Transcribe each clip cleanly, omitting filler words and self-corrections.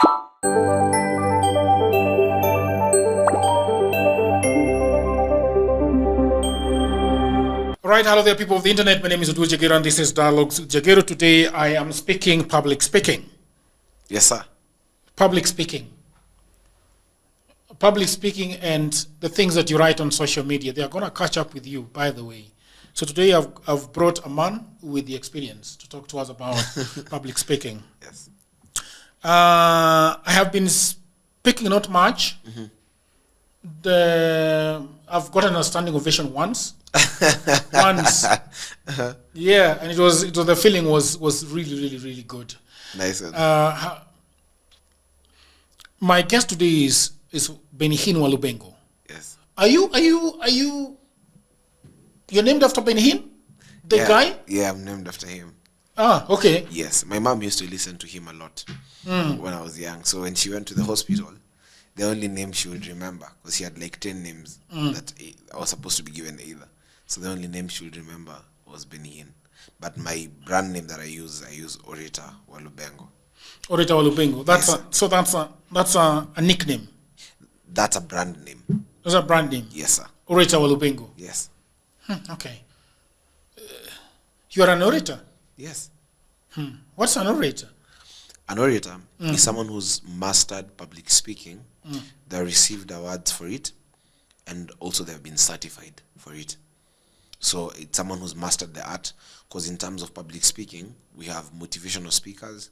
Right, hello there, people of the internet. My name is Udu Jagero, and this is Dialogues with Jagero. Today, I am speaking public speaking. Yes, sir. Public speaking. Public speaking and the things that you write on social media, they are going to catch up with you, by the way. So today, I've brought a man with the experience to talk to us about public speaking. Yes. I have been speaking not much. Mm-hmm. I've gotten a standing ovation once. Yeah, and it was the feeling was really good. Nice. My guest today is BennyHinn Walubengo. Yes. Are you you're named after BennyHinn, the guy? Yeah, I'm named after him. Ah, okay. Yes, my mom used to listen to him a lot when I was young. So when she went to the hospital, the only name she would remember, because she had like 10 names that I was supposed to be given either. So the only name she would remember was BennyHinn. But my brand name that I use Orator Walubengo. Orator Walubengo. That's a nickname. That's a brand name. That's a brand name. Yes, sir. Orator Walubengo. Yes. Okay. You are an orator? Yes. What's an orator? An orator is someone who's mastered public speaking. They received awards for it, and also they've been certified for it. So it's someone who's mastered the art, because in terms of public speaking, we have motivational speakers,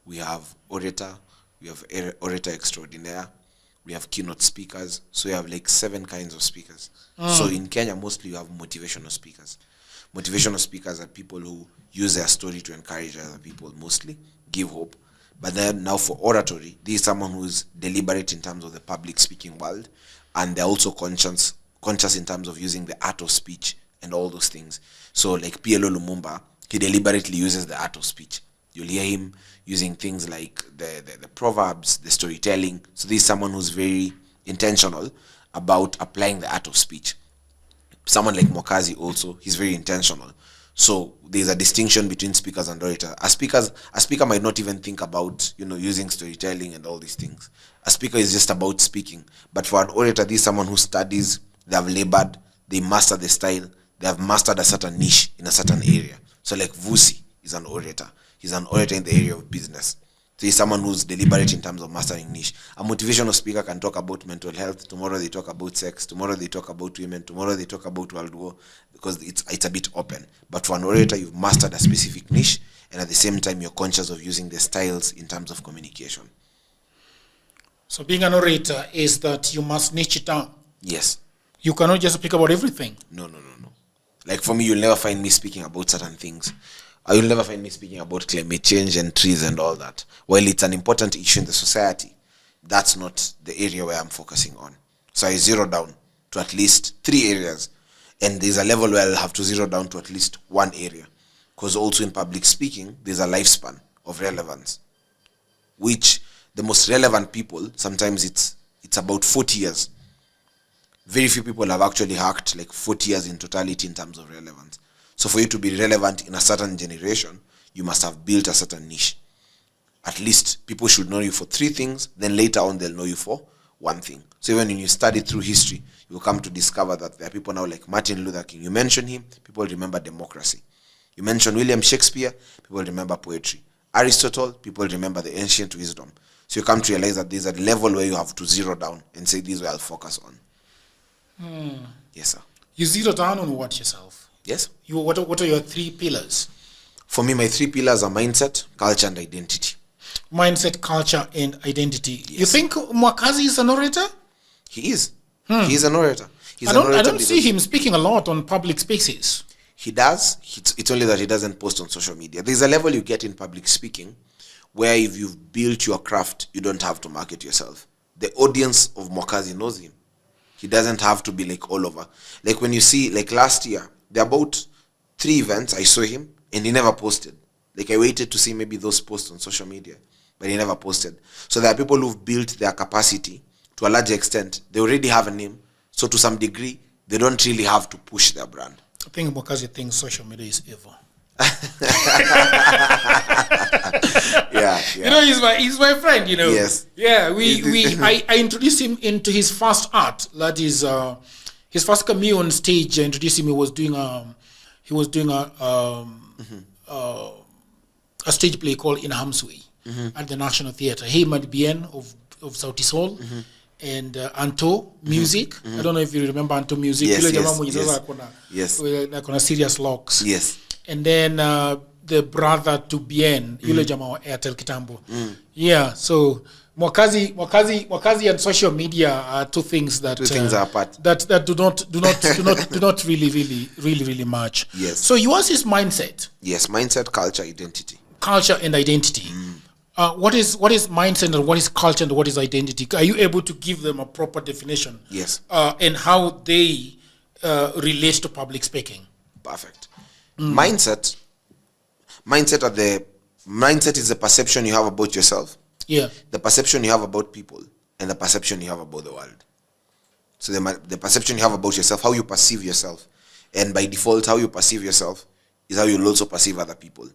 we have orator, we have orator extraordinaire, we have keynote speakers. So you have like 7 kinds of speakers. So in Kenya, mostly you have motivational speakers. Motivational speakers are people who use their story to encourage other people, mostly give hope. But then now for oratory, this is someone who's deliberate in terms of the public speaking world, and they're also conscious in terms of using the art of speech and all those things. So like PLO Lumumba, he deliberately uses the art of speech. You'll hear him using things like the proverbs, the storytelling. So this is someone who's very intentional about applying the art of speech. Someone like Mokazi also, he's very intentional. So there's a distinction between speakers and orators. A speaker might not even think about, using storytelling and all these things. A speaker is just about speaking. But for an orator, this is someone who studies, they have labored, they master the style, they have mastered a certain niche in a certain area. So like Vusi is an orator. He's an orator in the area of business. So he's someone who's deliberate in terms of mastering niche. A motivational speaker can talk about mental health. Tomorrow they talk about sex. Tomorrow they talk about women. Tomorrow they talk about world war, because it's a bit open. But for an orator, you've mastered a specific niche, and at the same time, you're conscious of using the styles in terms of communication. So being an orator is that you must niche it down. Yes. You cannot just speak about everything. No. Like for me, you'll never find me speaking about certain things. You'll never find me speaking about climate change and trees and all that. While it's an important issue in the society, that's not the area where I'm focusing on. So I zero down to at least 3 areas. And there's a level where I'll have to zero down to at least 1 area. Because also in public speaking, there's a lifespan of relevance, which the most relevant people, sometimes it's about 40 years. Very few people have actually hacked like 40 years in totality in terms of relevance. So for you to be relevant in a certain generation, you must have built a certain niche. At least people should know you for 3 things, then later on they'll know you for 1 thing. So even when you study through history, you'll come to discover that there are people now like Martin Luther King. You mention him, people remember democracy. You mention William Shakespeare, people remember poetry. Aristotle, people remember the ancient wisdom. So you come to realize that there's a level where you have to zero down and say, this is where I'll focus on. Yes, sir. You zero down on what yourself? Yes. What are your 3 pillars? For me, my 3 pillars are mindset, culture, and identity. Mindset, culture, and identity. Yes. You think Mwakazi is an orator? He is. He's an orator. I don't see him speaking a lot on public spaces. He does. It's only that he doesn't post on social media. There's a level you get in public speaking where if you've built your craft, you don't have to market yourself. The audience of Mwakazi knows him. He doesn't have to be like all over. Like when you see, like last year, there are about 3 events I saw him and he never posted. Like I waited to see maybe those posts on social media, but he never posted. So there are people who've built their capacity to a large extent. They already have a name. So to some degree, they don't really have to push their brand. I think Mwakazi thinks social media is evil. Yeah. You know, he's my friend. You know. Yes. Yeah. I introduced him into his first art. That is his first cameo on stage. I introduced him. He was doing a stage play called In Hamsway at the National Theatre. Him and Bien of Sauti Sol and Anto Music. I don't know if you remember Anto Music. Yes. Like on a serious locks. Yes. And then the brother to Bien, yule jamaa wa Airtel Kitambo. Yeah, so Mwakazi and social media are two things that are apart. That do not really match. Yes. So yours is mindset. Yes, mindset, culture, identity. Culture and identity. What is mindset and what is culture and what is identity? Are you able to give them a proper definition? Yes. And how they relate to public speaking? Perfect. Mindset is the perception you have about yourself. Yeah. The perception you have about people and the perception you have about the world. So the perception you have about yourself, how you perceive yourself. And by default, how you perceive yourself is how you'll also perceive other people.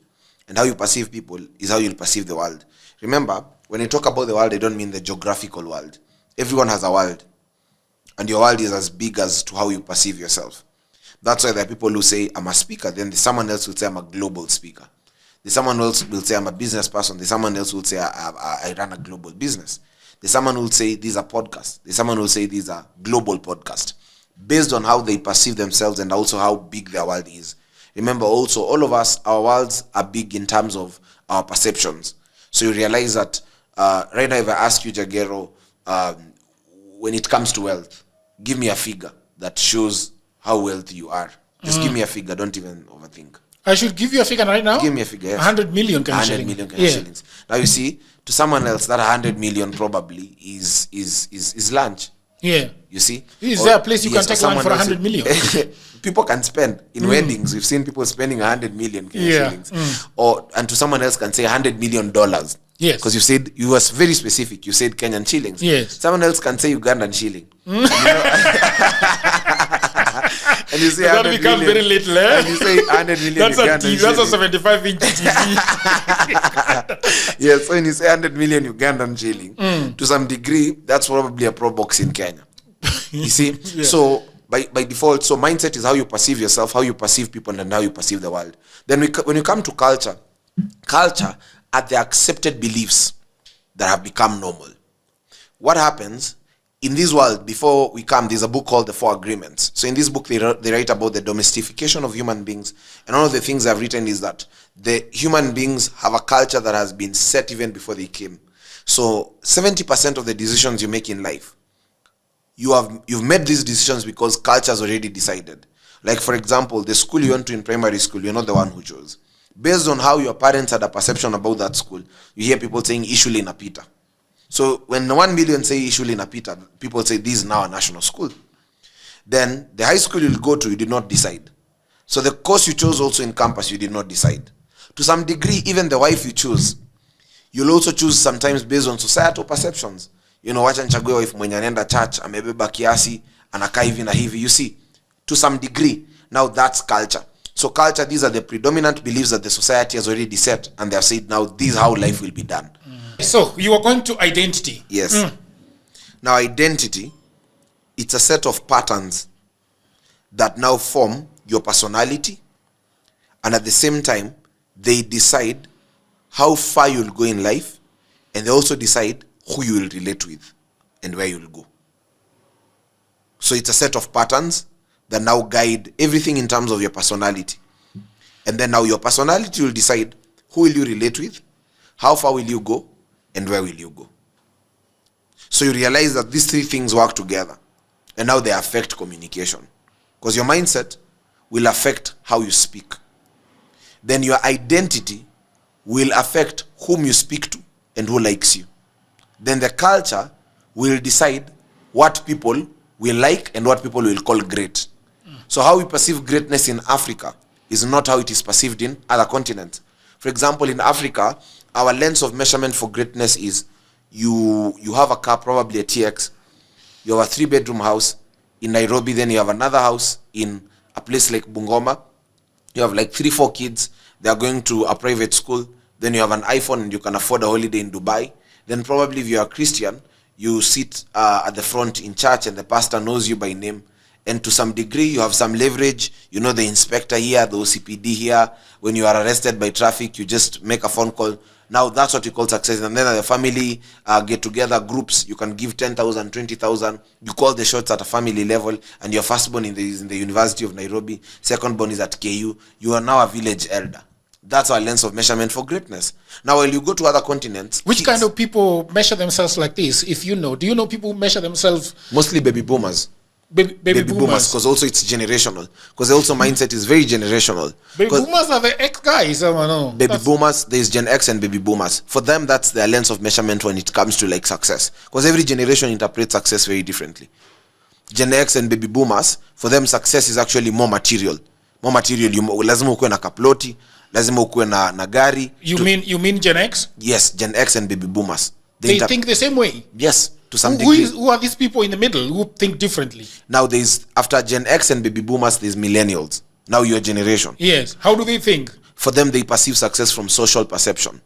And how you perceive people is how you'll perceive the world. Remember, when I talk about the world, I don't mean the geographical world. Everyone has a world. And your world is as big as to how you perceive yourself. That's why there are people who say, I'm a speaker. Then there's someone else who will say, I'm a global speaker. There's someone else who will say, I'm a business person. There's someone else who will say, I run a global business. There's someone who will say, these are podcasts. There's someone who will say, these are global podcasts. Based on how they perceive themselves and also how big their world is. Remember also, all of us, our worlds are big in terms of our perceptions. So you realize that right now if I ask you, Jagero, when it comes to wealth, give me a figure that shows how wealthy you are. Just give me a figure. Don't even overthink. I should give you a figure right now? Give me a figure. Yes. 100 million Kenyan 100 shillings. million Kenyan shillings. Now you see, to someone else, that 100 million probably is lunch. Yeah. You see? Is there a place you can take lunch for 100 million? People can spend. In weddings, we've seen people spending 100 million Kenyan shillings. And to someone else can say $100 million. Yes. Because you said, you was very specific. You said Kenyan shillings. Yes. Someone else can say Ugandan shilling. And you say that becomes very little, eh? And you say 100 million. That's a TV. That's a 75-inch TV. Yes, so when you say 100 million Ugandan shilling, to some degree, that's probably a pro box in Kenya. You see? Yeah. So, by default, so mindset is how you perceive yourself, how you perceive people, and how you perceive the world. Then when you come to culture are the accepted beliefs that have become normal. What happens in this world, before we come, there's a book called The Four Agreements. So in this book, they write about the domestication of human beings. And one of the things I've written is that the human beings have a culture that has been set even before they came. So 70% of the decisions you make in life, you've made these decisions because culture has already decided. Like, for example, the school you went to in primary school, you're not the one who chose. Based on how your parents had a perception about that school, you hear people saying Ishuli na Peter. So when 1 million say Ishuli na Peter, people say this is now a national school. Then the high school you'll go to, you did not decide. So the course you chose also in campus, you did not decide. To some degree, even the wife you choose, you'll also choose sometimes based on societal perceptions. You know, wacha nichague wife mwenye anaenda church, amebeba kiasi, anakaa hivi na hivi. You see, to some degree, now that's culture. So culture, these are the predominant beliefs that the society has already set, and they have said, now this is how life will be done. So you are going to identity. Yes. Now identity, it's a set of patterns that now form your personality, and at the same time, they decide how far you'll go in life, and they also decide who you will relate with and where you'll go. So it's a set of patterns that now guide everything in terms of your personality. And then now your personality will decide who will you relate with, how far will you go, and where will you go. So you realize that these three things work together, and now they affect communication. Because your mindset will affect how you speak. Then your identity will affect whom you speak to and who likes you. Then the culture will decide what people will like and what people will call great. So how we perceive greatness in Africa is not how it is perceived in other continents. For example, in Africa, our lens of measurement for greatness is you have a car, probably a TX, you have a 3-bedroom house in Nairobi, then you have another house in a place like Bungoma, you have like 3-4 kids, they are going to a private school, then you have an iPhone and you can afford a holiday in Dubai. Then probably if you are a Christian, you sit at the front in church and the pastor knows you by name. And to some degree, you have some leverage. You know the inspector here, the OCPD here. When you are arrested by traffic, you just make a phone call. Now that's what you call success. And then at the family get together groups, you can give 10,000, 20,000. You call the shots at a family level. And your firstborn is in the University of Nairobi. Secondborn is at KU. You are now a village elder. That's our lens of measurement for greatness. Now, when you go to other continents, which kind of people measure themselves like this? If you know, do you know people who measure themselves? Mostly baby boomers. Baby boomers, because also it's generational. Because also mindset is very generational. Baby boomers are the X guys. I don't know. Baby boomers, there's Gen X and baby boomers. For them, that's their lens of measurement when it comes to like success. Because every generation interprets success very differently. Gen X and baby boomers, for them, success is actually more material. More material. Lazima ukuwe na kaploti, lazima ukuwe na gari. You mean Gen X? Yes, Gen X and baby boomers. They think the same way. Yes. To some degree. Who are these people in the middle who think differently? Now there's, after Gen X and baby boomers, there's millennials. Now your generation. Yes. How do they think? For them, they perceive success from social perception.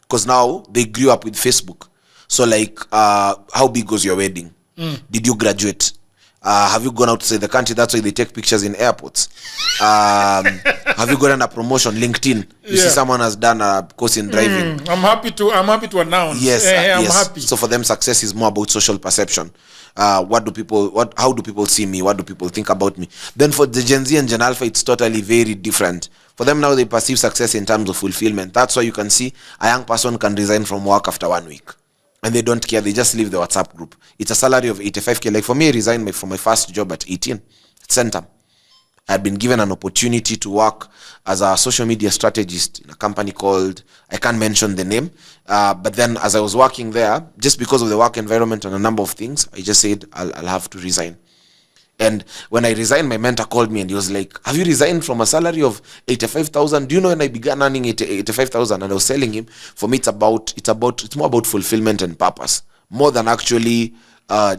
Because now they grew up with Facebook. So like, how big was your wedding? Did you graduate? Have you gone outside the country? That's why they take pictures in airports. Have you gotten a promotion? LinkedIn. You see someone has done a course in driving. I'm happy to announce. Yes, I'm yes. happy. So for them, success is more about social perception. How do people see me? What do people think about me? Then for the Gen Z and Gen Alpha, it's totally very different. For them now, they perceive success in terms of fulfillment. That's why you can see a young person can resign from work after 1 week. And they don't care. They just leave the WhatsApp group. It's a salary of 85K. Like for me, I resigned from my first job at 18. Centum. I had been given an opportunity to work as a social media strategist in a company called, I can't mention the name. But then as I was working there, just because of the work environment and a number of things, I just said, I'll have to resign. And when I resigned, my mentor called me and he was like, have you resigned from a salary of 85,000? Do you know when I began earning 85,000? And I was telling him, for me, it's more about fulfillment and purpose, more than actually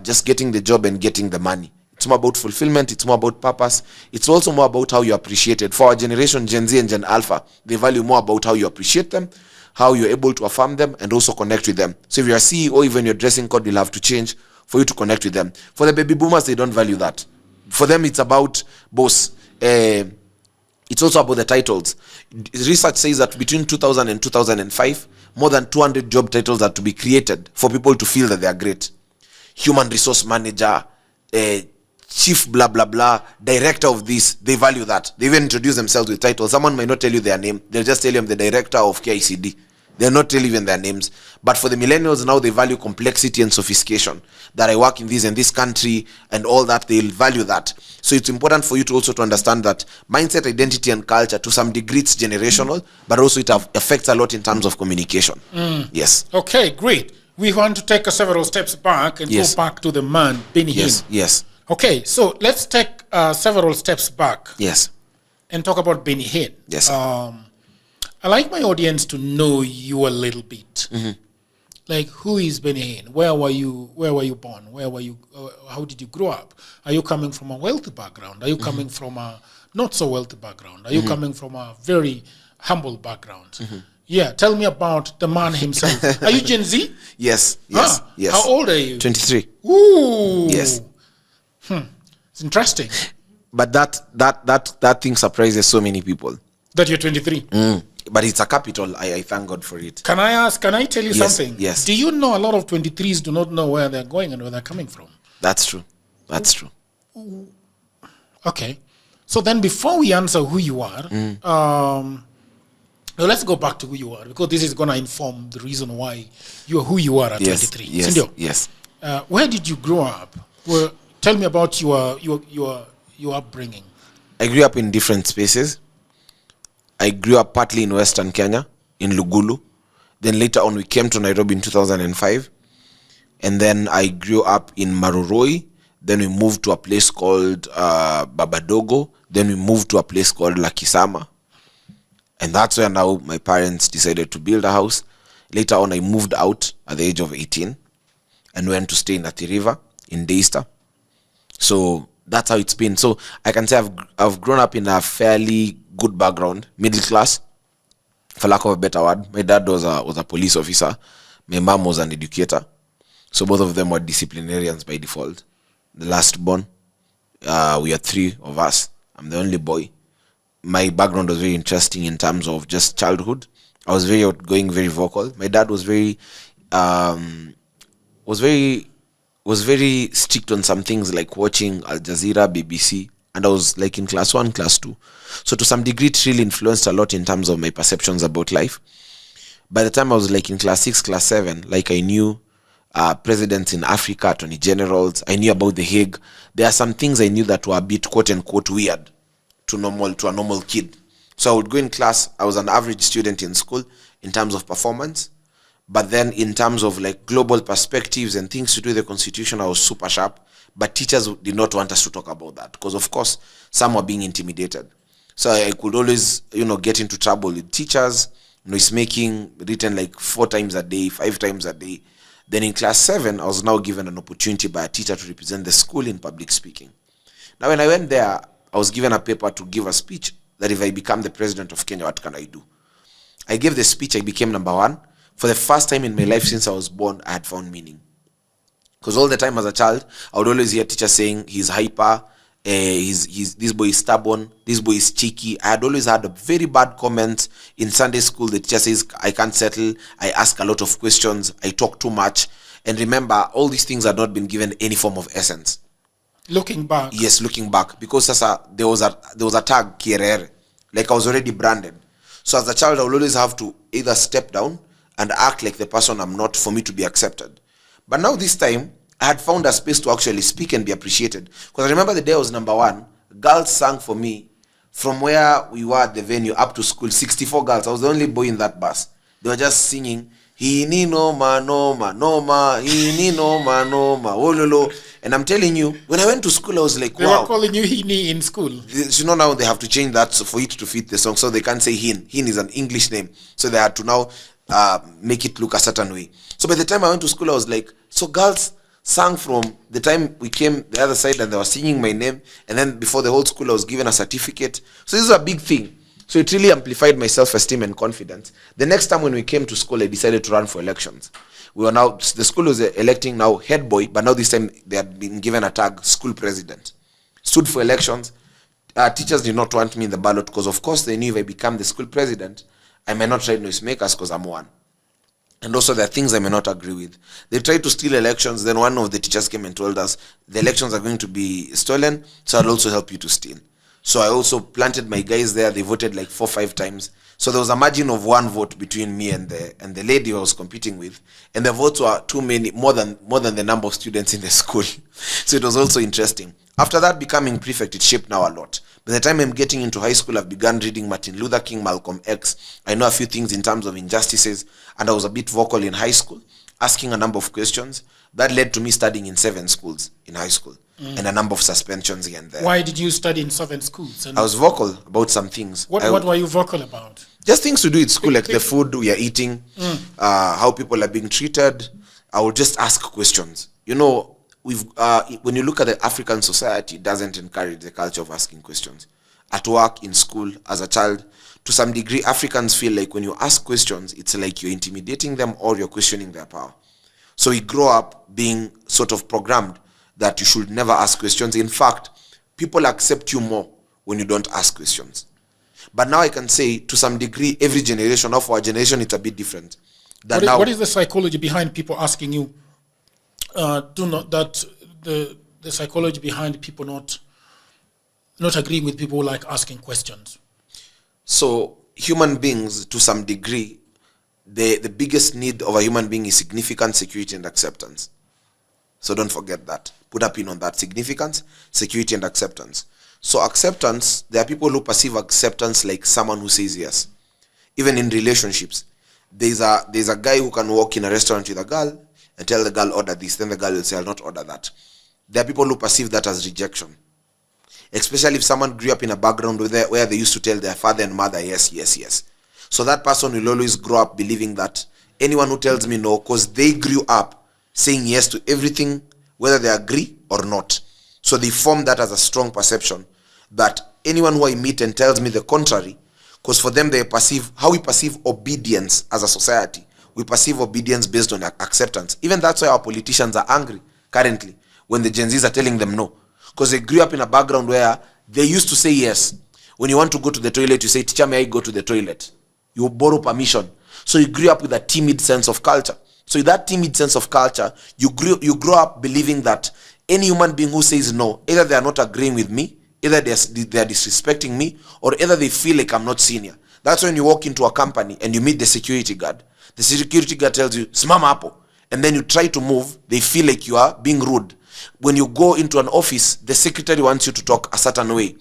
just getting the job and getting the money. It's more about fulfillment. It's more about purpose. It's also more about how you're appreciated. For our generation, Gen Z and Gen Alpha, they value more about how you appreciate them, how you're able to affirm them, and also connect with them. So if you're a CEO, even your dressing code will have to change for you to connect with them. For the baby boomers, they don't value that. For them, it's about boss. It's also about the titles. Research says that between 2000 and 2005, more than 200 job titles are to be created for people to feel that they are great. Human resource manager, chief blah blah blah, director of this, they value that. They even introduce themselves with titles. Someone might not tell you their name. They'll just tell you I'm the director of KICD. They're not telling even their names. But for the millennials now, they value complexity and sophistication. That I work in this and this country and all that, they'll value that. So it's important for you to also to understand that mindset, identity, and culture, to some degree, it's generational, but also it affects a lot in terms of communication. Yes. Okay, great. We want to take several steps back and go back to the man, BennyHinn. Yes. Okay, so let's take several steps back. Yes. And talk about BennyHinn. Yes. I like my audience to know you a little bit. Like, who is BennyHinn? Where were you born? Where were you? How did you grow up? Are you coming from a wealthy background? Are you coming from a not so wealthy background? Are you coming from a very humble background? Yeah, tell me about the man himself. Are you Gen Z? Yes. How old are you? 23. Ooh. Yes. It's interesting. But that thing surprises so many people. That you're 23. But it's a capital. I thank God for it. Can I tell you something? Yes. Do you know a lot of 23s do not know where they're going and where they're coming from? That's true. Okay. So then before we answer who you are, now let's go back to who you are, because this is going to inform the reason why you are who you are at 23. Yes. Where did you grow up? Tell me about your upbringing. I grew up in different spaces. I grew up partly in Western Kenya, in Lugulu. Then later on, we came to Nairobi in 2005. And then I grew up in Maroroi. Then we moved to a place called Babadogo. Then we moved to a place called Lakisama. And that's where now my parents decided to build a house. Later on, I moved out at the age of 18 and went to stay in Athi River in Daystar. So that's how it's been. So I can say I've grown up in a fairly good background, middle class. for lack of a better word. My dad was a police officer. My mom was an educator. So both of them were disciplinarians by default. The last born, we are three of us. I'm the only boy. My background was very interesting in terms of just childhood. I was very outgoing, very vocal. My dad was very strict on some things like watching Al Jazeera, BBC, and I was like in class 1, class 2. So to some degree, it really influenced a lot in terms of my perceptions about life. By the time I was like in class 6, class 7, like I knew presidents in Africa, attorney generals. I knew about The Hague. There are some things I knew that were a bit quote unquote weird to a normal kid. So I would go in class. I was an average student in school in terms of performance, but then in terms of like global perspectives and things to do with the constitution, I was super sharp. But teachers did not want us to talk about that because, of course, some were being intimidated. So I could always, get into trouble with teachers. Noise making, written like 4 times a day, 5 times a day. Then in class 7, I was now given an opportunity by a teacher to represent the school in public speaking. Now, when I went there, I was given a paper to give a speech that if I become the president of Kenya, what can I do? I gave the speech, I became number 1. For the first time in my life since I was born, I had found meaning. Because all the time as a child, I would always hear teachers saying, he's hyper, this boy is stubborn, this boy is cheeky. I had always had a very bad comment in Sunday school. The teacher says, I can't settle, I ask a lot of questions, I talk too much. And remember, all these things had not been given any form of essence. Looking back. Yes, looking back. Because there was a tag, Kierere. Like I was already branded. So as a child, I would always have to either step down and act like the person I'm not for me to be accepted. But now this time, I had found a space to actually speak and be appreciated. Because I remember the day I was number 1, girls sang for me from where we were at the venue up to school, 64 girls. I was the only boy in that bus. They were just singing, Hini noma, noma, noma, Hini noma, noma, ololo. And I'm telling you, when I went to school, I was like, wow. They were calling you Hini in school. Now they have to change that for it to fit the song. So they can't say Hin. Hin is an English name. So they had to now make it look a certain way. So by the time I went to school, I was like, so girls sang from the time we came the other side and they were singing my name, and then before the whole school I was given a certificate. So this is a big thing. So it really amplified my self-esteem and confidence. The next time when we came to school, I decided to run for elections. The school was electing now head boy, but now this time they had been given a tag, school president. Stood for elections. Teachers did not want me in the ballot because of course they knew if I become the school president, I might not ride noisemakers because I'm one. And also there are things I may not agree with. They tried to steal elections. Then one of the teachers came and told us, the elections are going to be stolen, so I'll also help you to steal. So I also planted my guys there. They voted like 4 or 5 times. So there was a margin of 1 vote between me and the lady I was competing with. And the votes were too many, more than the number of students in the school. So it was also interesting. After that, becoming prefect, it shaped now a lot. By the time I'm getting into high school, I've begun reading Martin Luther King, Malcolm X. I know a few things in terms of injustices, and I was a bit vocal in high school, asking a number of questions. That led to me studying in 7 schools in high school, and a number of suspensions here and there. Why did you study in 7 schools? And I was vocal about some things. What were you vocal about? Just things to do with school, like the food we are eating, how people are being treated. I would just ask questions. When you look at the African society, it doesn't encourage the culture of asking questions. At work, in school, as a child, to some degree, Africans feel like when you ask questions, it's like you're intimidating them or you're questioning their power. So we grow up being sort of programmed that you should never ask questions. In fact, people accept you more when you don't ask questions. But now I can say, to some degree, every generation, of our generation, it's a bit different. What is the psychology behind people asking you? The psychology behind people not agreeing with people who like asking questions. So human beings, to some degree, the biggest need of a human being is significance, security, and acceptance. So don't forget that. Put a pin on that. Significance, security, and acceptance. So acceptance, there are people who perceive acceptance like someone who says yes. Even in relationships, there's a guy who can walk in a restaurant with a girl and tell the girl, order this. Then the girl will say, I'll not order that. There are people who perceive that as rejection. Especially if someone grew up in a background where they used to tell their father and mother, yes, yes, yes. So that person will always grow up believing that anyone who tells me no, because they grew up saying yes to everything, whether they agree or not. So they form that as a strong perception that anyone who I meet and tells me the contrary, Because for them, how we perceive obedience as a society. We perceive obedience based on acceptance. Even that's why our politicians are angry currently when the Gen Zs are telling them no. Because they grew up in a background where they used to say yes. When you want to go to the toilet, you say, teacher, may I go to the toilet? You borrow permission. So you grew up with a timid sense of culture. So with that timid sense of culture, you grow up believing that any human being who says no, either they are not agreeing with me, either they are disrespecting me, or either they feel like I'm not senior. That's when you walk into a company and you meet the security guard. The security guard tells you, simama hapo. And then you try to move, they feel like you are being rude. When you go into an office, the secretary wants you to talk a certain way.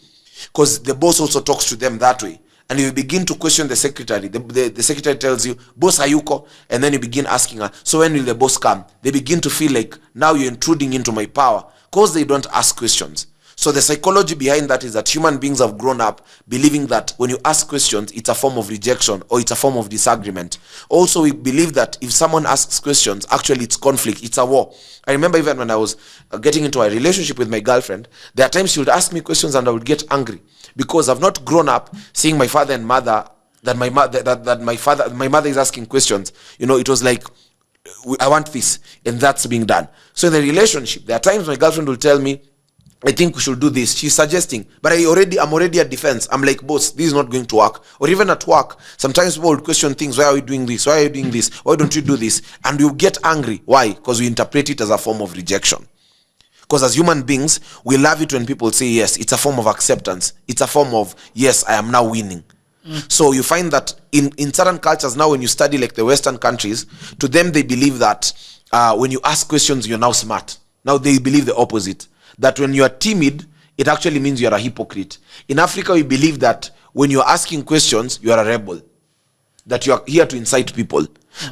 Because the boss also talks to them that way. And you begin to question the secretary. The secretary tells you, boss hayuko. And then you begin asking her, so when will the boss come? They begin to feel like, now you're intruding into my power. Because they don't ask questions. So the psychology behind that is that human beings have grown up believing that when you ask questions, it's a form of rejection or it's a form of disagreement. Also, we believe that if someone asks questions, actually it's conflict, it's a war. I remember even when I was getting into a relationship with my girlfriend, there are times she would ask me questions and I would get angry because I've not grown up seeing my father and mother, my mother is asking questions. You know, it was like, I want this, and that's being done. So in the relationship, there are times my girlfriend will tell me, I think we should do this. She's suggesting, but I'm already at defense. I'm like, boss, this is not going to work. Or even at work, sometimes people would question things. Why are we doing this? Why are you doing this? Why don't you do this? And you get angry. Why? Because we interpret it as a form of rejection. Because as human beings, we love it when people say yes. It's a form of acceptance. It's a form of, yes, I am now winning. So you find that in certain cultures now, when you study like the Western countries, to them they believe that when you ask questions, you're now smart. Now they believe the opposite. That when you are timid, it actually means you are a hypocrite. In Africa, we believe that when you are asking questions, you are a rebel. That you are here to incite people.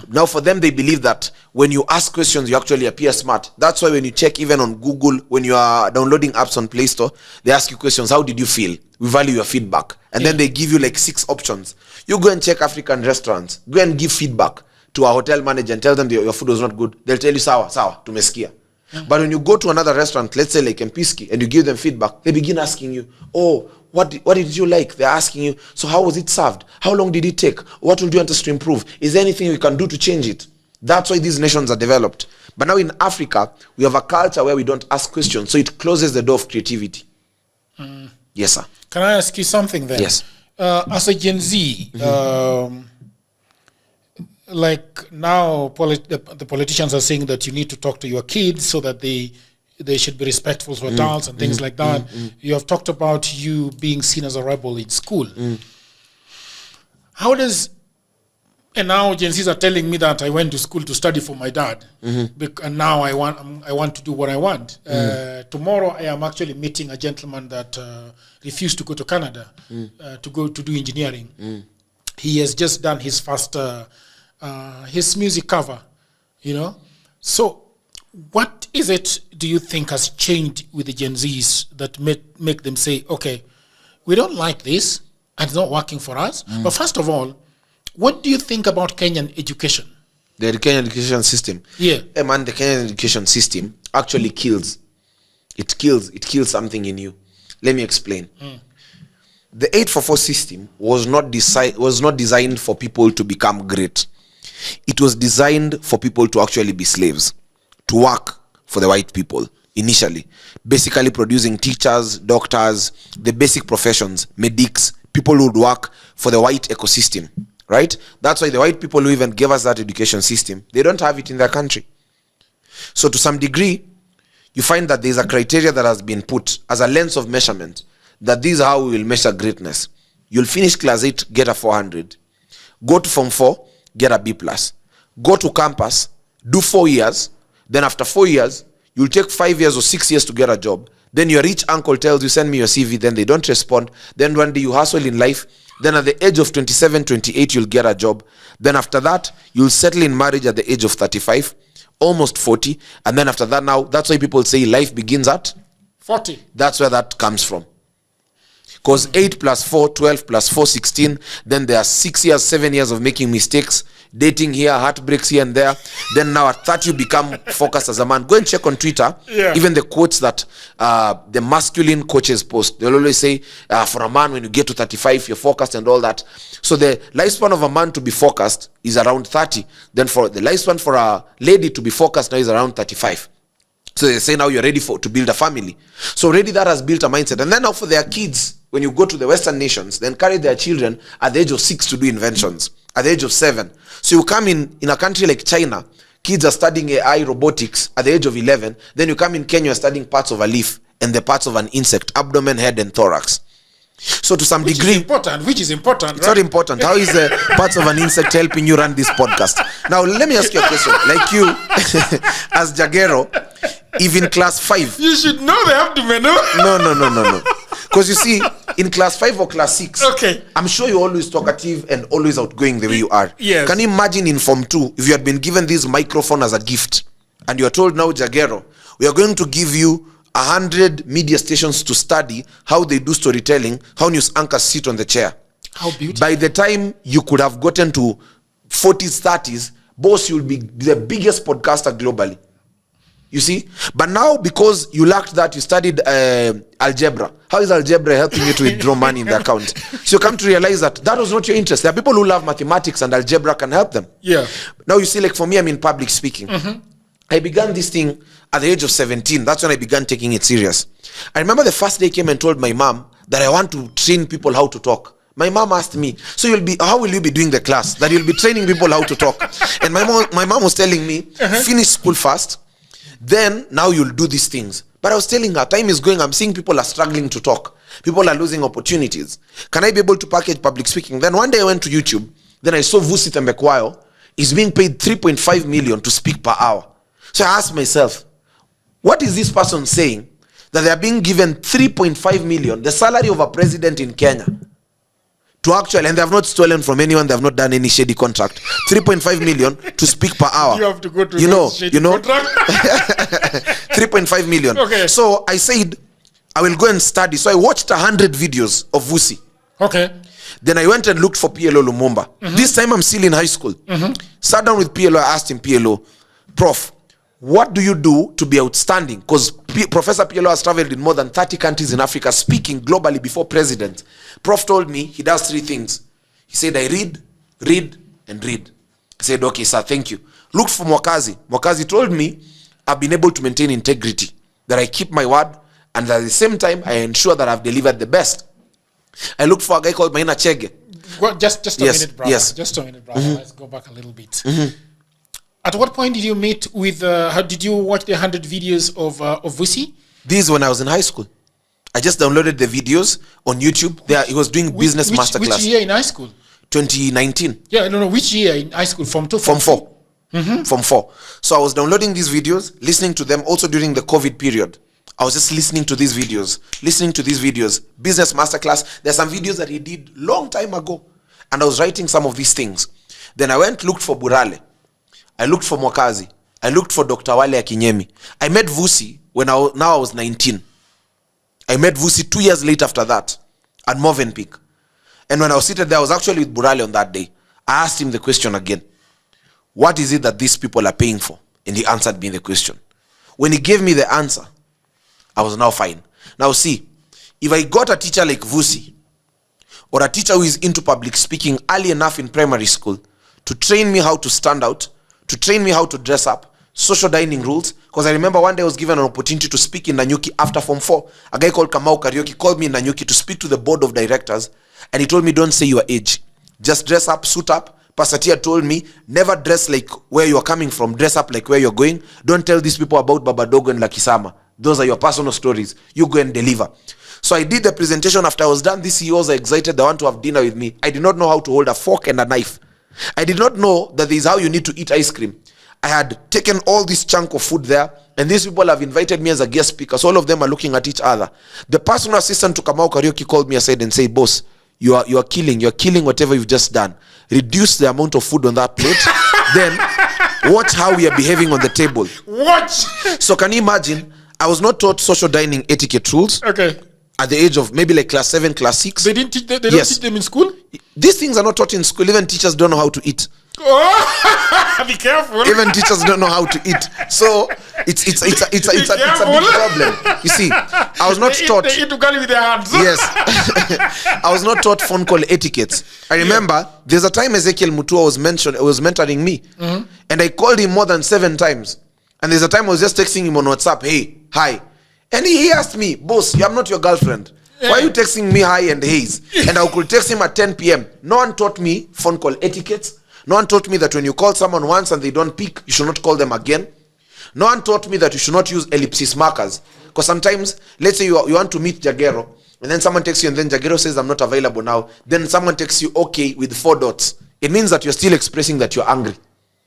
Now for them, they believe that when you ask questions, you actually appear smart. That's why when you check even on Google, when you are downloading apps on Play Store, they ask you questions. How did you feel? We value your feedback. And then they give you like 6 options. You go and check African restaurants. Go and give feedback to a hotel manager and tell them your food was not good. They'll tell you, sawa, tumesikia. But when you go to another restaurant, let's say like Mpiski, and you give them feedback, they begin asking you, oh, what did you like? They're asking you, so how was it served? How long did it take? What will you want us to improve? Is there anything we can do to change it? That's why these nations are developed. But now in Africa, we have a culture where we don't ask questions, so it closes the door of creativity. Yes, sir. Can I ask you something then? Yes. As a Gen Z, like now the politicians are saying that you need to talk to your kids so that they should be respectful to adults and things like that. You have talked about you being seen as a rebel in school. How does, and now Gen Zs are telling me that I went to school to study for my dad, and now I want to do what I want. Tomorrow I am actually meeting a gentleman that refused to go to Canada to do engineering. He has just done his first his music cover, you know. So what is it do you think has changed with the Gen Zs that make them say, okay, we don't like this and it's not working for us? But first of all, what do you think about Kenyan education? The Kenyan education system? Yeah. Hey man, the Kenyan education system actually kills. It kills something in you. Let me explain. The 844 system was not designed for people to become great. It was designed for people to actually be slaves, to work for the white people initially, basically producing teachers, doctors, the basic professions, medics, people who would work for the white ecosystem, right? That's why the white people who even gave us that education system, they don't have it in their country. So to some degree, you find that there's a criteria that has been put as a lens of measurement, that this is how we will measure greatness. You'll finish class 8, get a 400. Go to form 4, get a B+. Go to campus, do 4 years. Then after 4 years, you'll take 5 years or 6 years to get a job. Then your rich uncle tells you, send me your CV. Then they don't respond. Then one day you hustle in life. Then at the age of 27, 28, you'll get a job. Then after that, you'll settle in marriage at the age of 35, almost 40. And then after that now, that's why people say life begins at 40. That's where that comes from. Because 8 plus 4, 12 plus 4, 16. Then there are 6 years, 7 years of making mistakes. dating here, heartbreaks here and there. Then now at 30 you become focused as a man. Go and check on Twitter. Yeah. Even the quotes that the masculine coaches post, they'll always say, for a man, when you get to 35, you're focused and all that. So the lifespan of a man to be focused is around 30. Then for the lifespan for a lady to be focused now is around 35. So they say now you're ready to build a family. So already that has built a mindset. And then now for their kids, when you go to the Western nations, then carry their children at the age of 6 to do inventions, at the age of 7. So you come in a country like China, kids are studying AI robotics at the age of 11. Then you come in Kenya, studying parts of a leaf and the parts of an insect, abdomen, head, and thorax. So to some degree, which is important. It's not important. How is the parts of an insect helping you run this podcast? Now let me ask you a question. Like you, as Jagero, even class 5, you should know the abdomen. No. Because you see, in class 5 or class 6, okay, I'm sure you're always talkative and always outgoing the way you are. Yes. Can you imagine in Form 2, if you had been given this microphone as a gift, and you're told now, Jagero, we are going to give you 100 media stations to study how they do storytelling, how news anchors sit on the chair. How beautiful. By the time you could have gotten to 40s, 30s, boss, you'll be the biggest podcaster globally. You see? But now, because you lacked that, you studied algebra. How is algebra helping you to withdraw money in the account? So you come to realize that was not your interest. There are people who love mathematics and algebra can help them. Yeah. Now you see, like for me, I'm in public speaking. Mm-hmm. I began this thing at the age of 17. That's when I began taking it serious. I remember the first day I came and told my mom that I want to train people how to talk. My mom asked me, so how will you be doing the class? That you'll be training people how to talk. And my mom was telling me, finish school first, then now you'll do these things. But I was telling her, time is going, I'm seeing people are struggling to talk. People are losing opportunities. Can I be able to package public speaking? Then one day I went to YouTube, then I saw Vusi Tembekwayo is being paid 3.5 million to speak per hour. So I asked myself, what is this person saying? That they are being given 3.5 million, the salary of a president in Kenya, to actually, and they have not stolen from anyone, they have not done any shady contract, 3.5 million to speak per hour. You have to go to contract. 3.5 million. Okay. So I said, I will go and study. So I watched 100 videos of Vusi. Okay. Then I went and looked for PLO Lumumba. Mm-hmm. This time I'm still in high school. Mm-hmm. Sat down with PLO, I asked him, PLO, Prof, what do you do to be outstanding? Because Professor PLO has traveled in more than 30 countries in Africa, speaking globally before president. Prof told me he does 3 things. He said, I read, and read. I said, okay, sir, thank you. Look for Mwakazi. Mwakazi told me I've been able to maintain integrity, that I keep my word, and at the same time, I ensure that I've delivered the best. I looked for a guy called Maina Chege. Just a minute, brother. Yes. Just a minute, brother. Mm-hmm. Let's go back a little bit. Mm-hmm. At what point did you meet with, how did you watch the 100 videos of Vusi? This when I was in high school. I just downloaded the videos on YouTube. There, he was doing business masterclass. Which year in high school? 2019. Yeah, no. Which year in high school? Form 2? Form 4. Mm-hmm. Form 4. So I was downloading these videos, listening to them also during the COVID period. I was just listening to these videos. Business masterclass. There's some videos that he did long time ago. And I was writing some of these things. Then I looked for Burale. I looked for Mwakazi. I looked for Dr. Wale Akinyemi. I met Vusi when I was 19. I met Vusi 2 years later after that at Movenpick. And when I was seated there, I was actually with Burale on that day. I asked him the question again. What is it that these people are paying for? And he answered me the question. When he gave me the answer, I was now fine. Now see, if I got a teacher like Vusi, or a teacher who is into public speaking early enough in primary school to train me how to stand out, to train me how to dress up, social dining rules, because I remember one day I was given an opportunity to speak in Nanyuki after Form 4. A guy called Kamau called me in Nanyuki to speak to the board of directors, and he told me, don't say your age. Just dress up, suit up. Pastor Tia told me, never dress like where you're coming from, dress up like where you're going. Don't tell these people about Babadogo and Lakisama. Those are your personal stories. You go and deliver. So I did the presentation. After I was done, these CEOs are excited. They want to have dinner with me. I did not know how to hold a fork and a knife. I did not know that this is how you need to eat ice cream. I had taken all this chunk of food there, and these people have invited me as a guest speaker. So all of them are looking at each other. The personal assistant to Kamau Karaoke called me aside and said, boss, you're killing whatever you've just done. Reduce the amount of food on that plate. Then watch how we are behaving on the table. Watch. So can you imagine? I was not taught social dining etiquette rules. Okay. At the age of maybe like class 7, class 6. They didn't teach them. They don't teach them in school. These things are not taught in school. Even teachers don't know how to eat. Oh, be careful. Even teachers don't know how to eat. So it's a big problem. You see, I was not taught. They eat ugali with their hands. Yes. I was not taught phone call etiquette. I remember there's a time Ezekiel Mutua was mentoring me. And I called him more than 7 times. And there's a time I was just texting him on WhatsApp, hey, hi. And he asked me, boss, I'm not your girlfriend. Why are you texting me hi and haze? And I could text him at 10 p.m. No one taught me phone call etiquette. No one taught me that when you call someone once and they don't pick, you should not call them again. No one taught me that you should not use ellipsis markers. Because sometimes, let's say you want to meet Jagero, and then someone texts you and then Jagero says, I'm not available now. Then someone texts you, okay, with 4 dots. It means that you're still expressing that you're angry.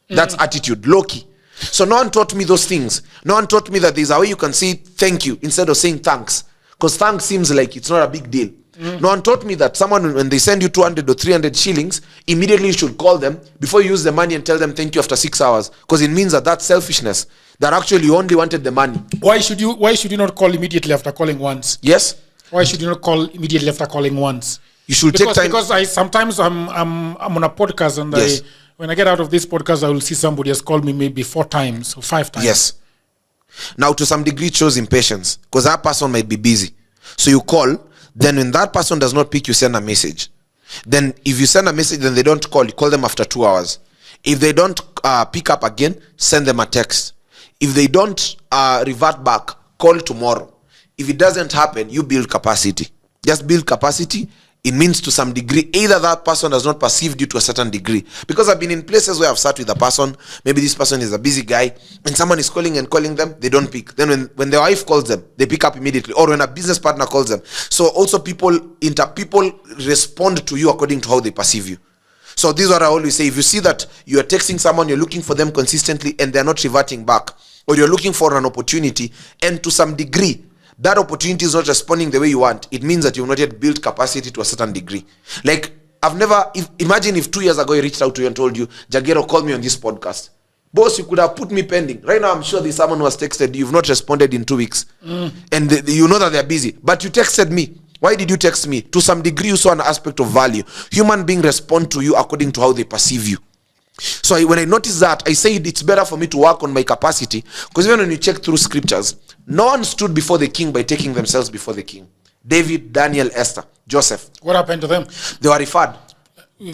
That's attitude, low-key. So no one taught me those things. No one taught me that there's a way you can say thank you instead of saying thanks. Because thanks seems like it's not a big deal. No one taught me that someone, when they send you 200 or 300 shillings, immediately you should call them before you use the money and tell them thank you after 6 hours. Because it means that that's selfishness. That actually you only wanted the money. Why should you not call immediately after calling once? Yes. Why should you not call immediately after calling once? You should take time. Because I'm on a podcast and yes. When I get out of this podcast, I will see somebody has called me maybe 4 times or 5 times. Yes. Now, to some degree, it shows impatience because that person might be busy. So you call, then when that person does not pick, you send a message. Then if you send a message, then they don't call, you call them after 2 hours. If they don't pick up again, send them a text. If they don't revert back, call tomorrow. If it doesn't happen, you build capacity. Just build capacity. It means to some degree, either that person has not perceived you to a certain degree. Because I've been in places where I've sat with a person, maybe this person is a busy guy, and someone is calling them, they don't pick. Then when their wife calls them, they pick up immediately. Or when a business partner calls them. So also people respond to you according to how they perceive you. So this is what I always say. If you see that you are texting someone, you're looking for them consistently, and they're not reverting back, or you're looking for an opportunity, and to some degree, that opportunity is not responding the way you want, it means that you've not yet built capacity to a certain degree. Like, imagine if 2 years ago I reached out to you and told you, Jagero, call me on this podcast. Boss, you could have put me pending. Right now, I'm sure there's someone who has texted you, you've not responded in 2 weeks. And you know that they're busy. But you texted me. Why did you text me? To some degree, you saw an aspect of value. Human beings respond to you according to how they perceive you. So when I noticed that, I said it's better for me to work on my capacity. Because even when you check through scriptures, no one stood before the king by taking themselves before the king. David, Daniel, Esther, Joseph. What happened to them? They were referred.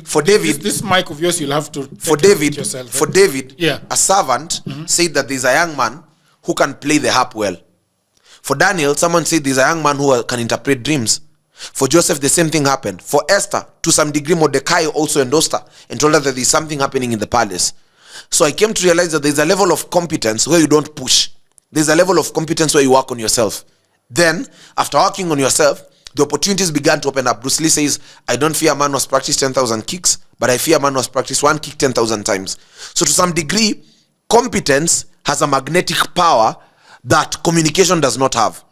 For David, this mic of yours, you'll have to for David, yourself. For David, yeah. A servant said that there's a young man who can play the harp well. For Daniel, someone said there's a young man who can interpret dreams. For Joseph, the same thing happened. For Esther, to some degree, Mordecai also endorsed her and told her that there's something happening in the palace. So I came to realize that there's a level of competence where you don't push. There's a level of competence where you work on yourself. Then, after working on yourself, the opportunities began to open up. Bruce Lee says, I don't fear a man who has practiced 10,000 kicks, but I fear a man who has practiced 1 kick 10,000 times. So to some degree, competence has a magnetic power that communication does not have.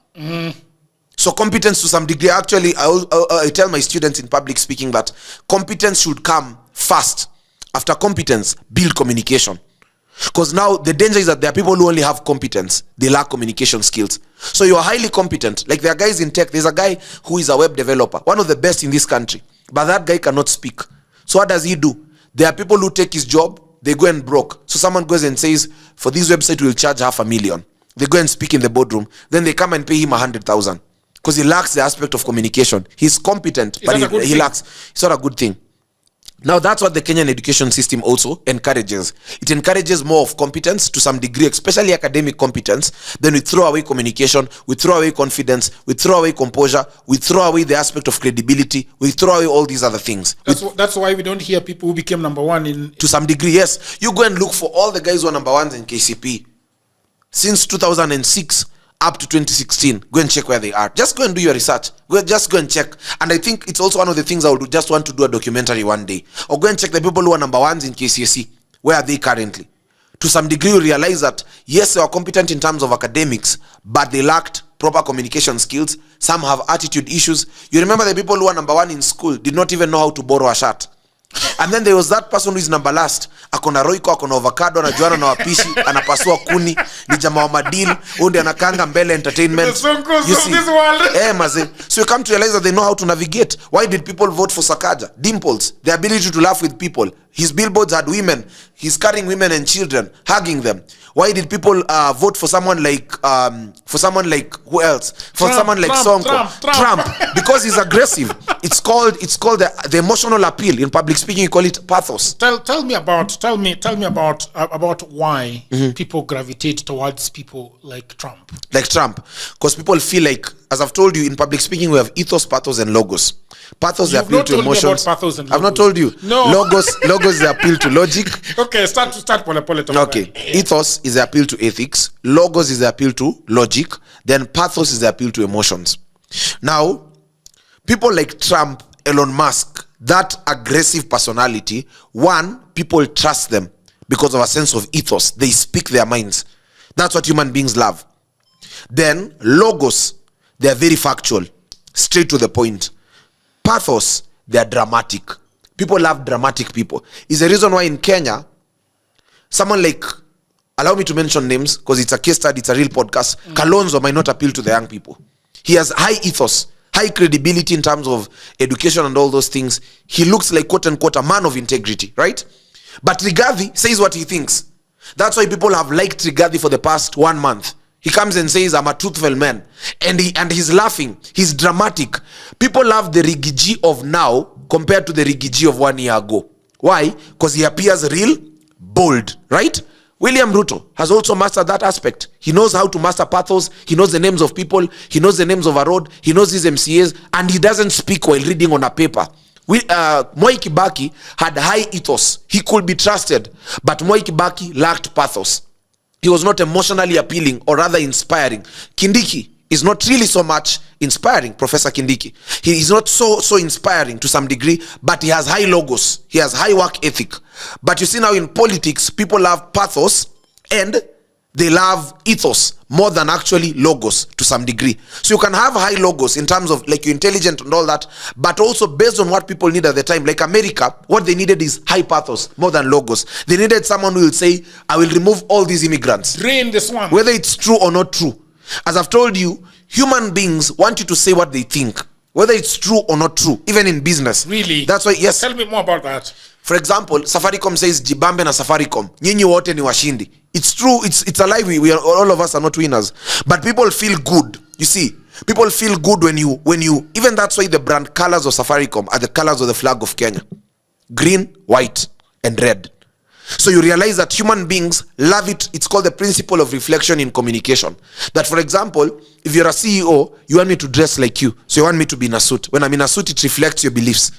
So competence to some degree, actually, I tell my students in public speaking that competence should come first. After competence, build communication. Because now the danger is that there are people who only have competence. They lack communication skills. So you are highly competent. Like there are guys in tech. There's a guy who is a web developer, one of the best in this country. But that guy cannot speak. So what does he do? There are people who take his job, they go and broke. So someone goes and says, for this website, we'll charge $500,000. They go and speak in the boardroom. Then they come and pay him 100,000. Because he lacks the aspect of communication. He's competent, but he lacks. It's not a good thing. Now, that's what the Kenyan education system also encourages. It encourages more of competence to some degree, especially academic competence. Then we throw away communication, we throw away confidence, we throw away composure, we throw away the aspect of credibility, we throw away all these other things. That's why we don't hear people who became number one in... To some degree, yes. You go and look for all the guys who are number ones in KCP. Since 2006... up to 2016, go and check where they are. Just go and do your research. Just go and check. And I think it's also one of the things I would just want to do a documentary one day. Or go and check the people who are number ones in KCSE. Where are they currently? To some degree, you realize that, yes, they are competent in terms of academics, but they lacked proper communication skills. Some have attitude issues. You remember the people who are number one in school did not even know how to borrow a shirt. And then there was that person who is number last. Akona roiko, akona avocado, anajuana na wapishi, anapasua kuni, ni jamaa wa madil, unde anakanga mbele entertainment. You see? Maze. So you come to realize that they know how to navigate. Why did people vote for Sakaja? Dimples, the ability to laugh with people. His billboards had women. He's carrying women and children, hugging them. Why did people vote for someone like who else? For Trump, someone like Sonko, Trump. because he's aggressive. It's called the emotional appeal. In public speaking, you call it pathos. Tell me about why people gravitate towards people like Trump. Like Trump, because people feel like, as I've told you, in public speaking we have ethos, pathos, and logos. Pathos, they appeal to emotions. I've not told you. No. Logos, they appeal to logic. Okay, start pole. Okay, ethos is the appeal to ethics. Logos is the appeal to logic. Then pathos is the appeal to emotions. Now, people like Trump, Elon Musk, that aggressive personality, one, people trust them because of a sense of ethos. They speak their minds. That's what human beings love. Then logos, they are very factual, straight to the point. Pathos, they are dramatic. People love dramatic people. Is the reason why in Kenya, someone like, allow me to mention names because it's a case study, it's a real podcast. Kalonzo might not appeal to the young people. He has high ethos, high credibility in terms of education and all those things. He looks like, quote unquote, a man of integrity, right? But Rigathi says what he thinks. That's why people have liked Rigathi for the past 1 month. He comes and says, I'm a truthful man. And he's laughing. He's dramatic. People love the Rigiji of now compared to the Rigiji of 1 year ago. Why? Because he appears real, bold, right? William Ruto has also mastered that aspect. He knows how to master pathos. He knows the names of people. He knows the names of a road. He knows his MCAs. And he doesn't speak while reading on a paper. Mwai Kibaki had high ethos. He could be trusted. But Mwai Kibaki lacked pathos. He was not emotionally appealing, or rather inspiring. Kindiki is not really so much inspiring, Professor Kindiki. He is not so inspiring to some degree, but he has high logos. He has high work ethic. But you see now in politics, people love pathos and they love ethos more than actually logos to some degree. So you can have high logos in terms of like you're intelligent and all that, but also based on what people need at the time. Like America, what they needed is high pathos more than logos. They needed someone who will say, I will remove all these immigrants. Drain the swamp. Whether it's true or not true. As I've told you, human beings want you to say what they think, whether it's true or not true, even in business. Really? That's why, yes. Tell me more about that. For example, Safaricom says Jibambe na Safaricom, nyinyi wote ni washindi. It's true, it's a lie. We are, all of us are not winners. But people feel good. You see, people feel good when you even that's why the brand colors of Safaricom are the colors of the flag of Kenya. Green, white, and red. So you realize that human beings love it. It's called the principle of reflection in communication. That, for example, if you're a CEO, you want me to dress like you. So you want me to be in a suit. When I'm in a suit, it reflects your beliefs.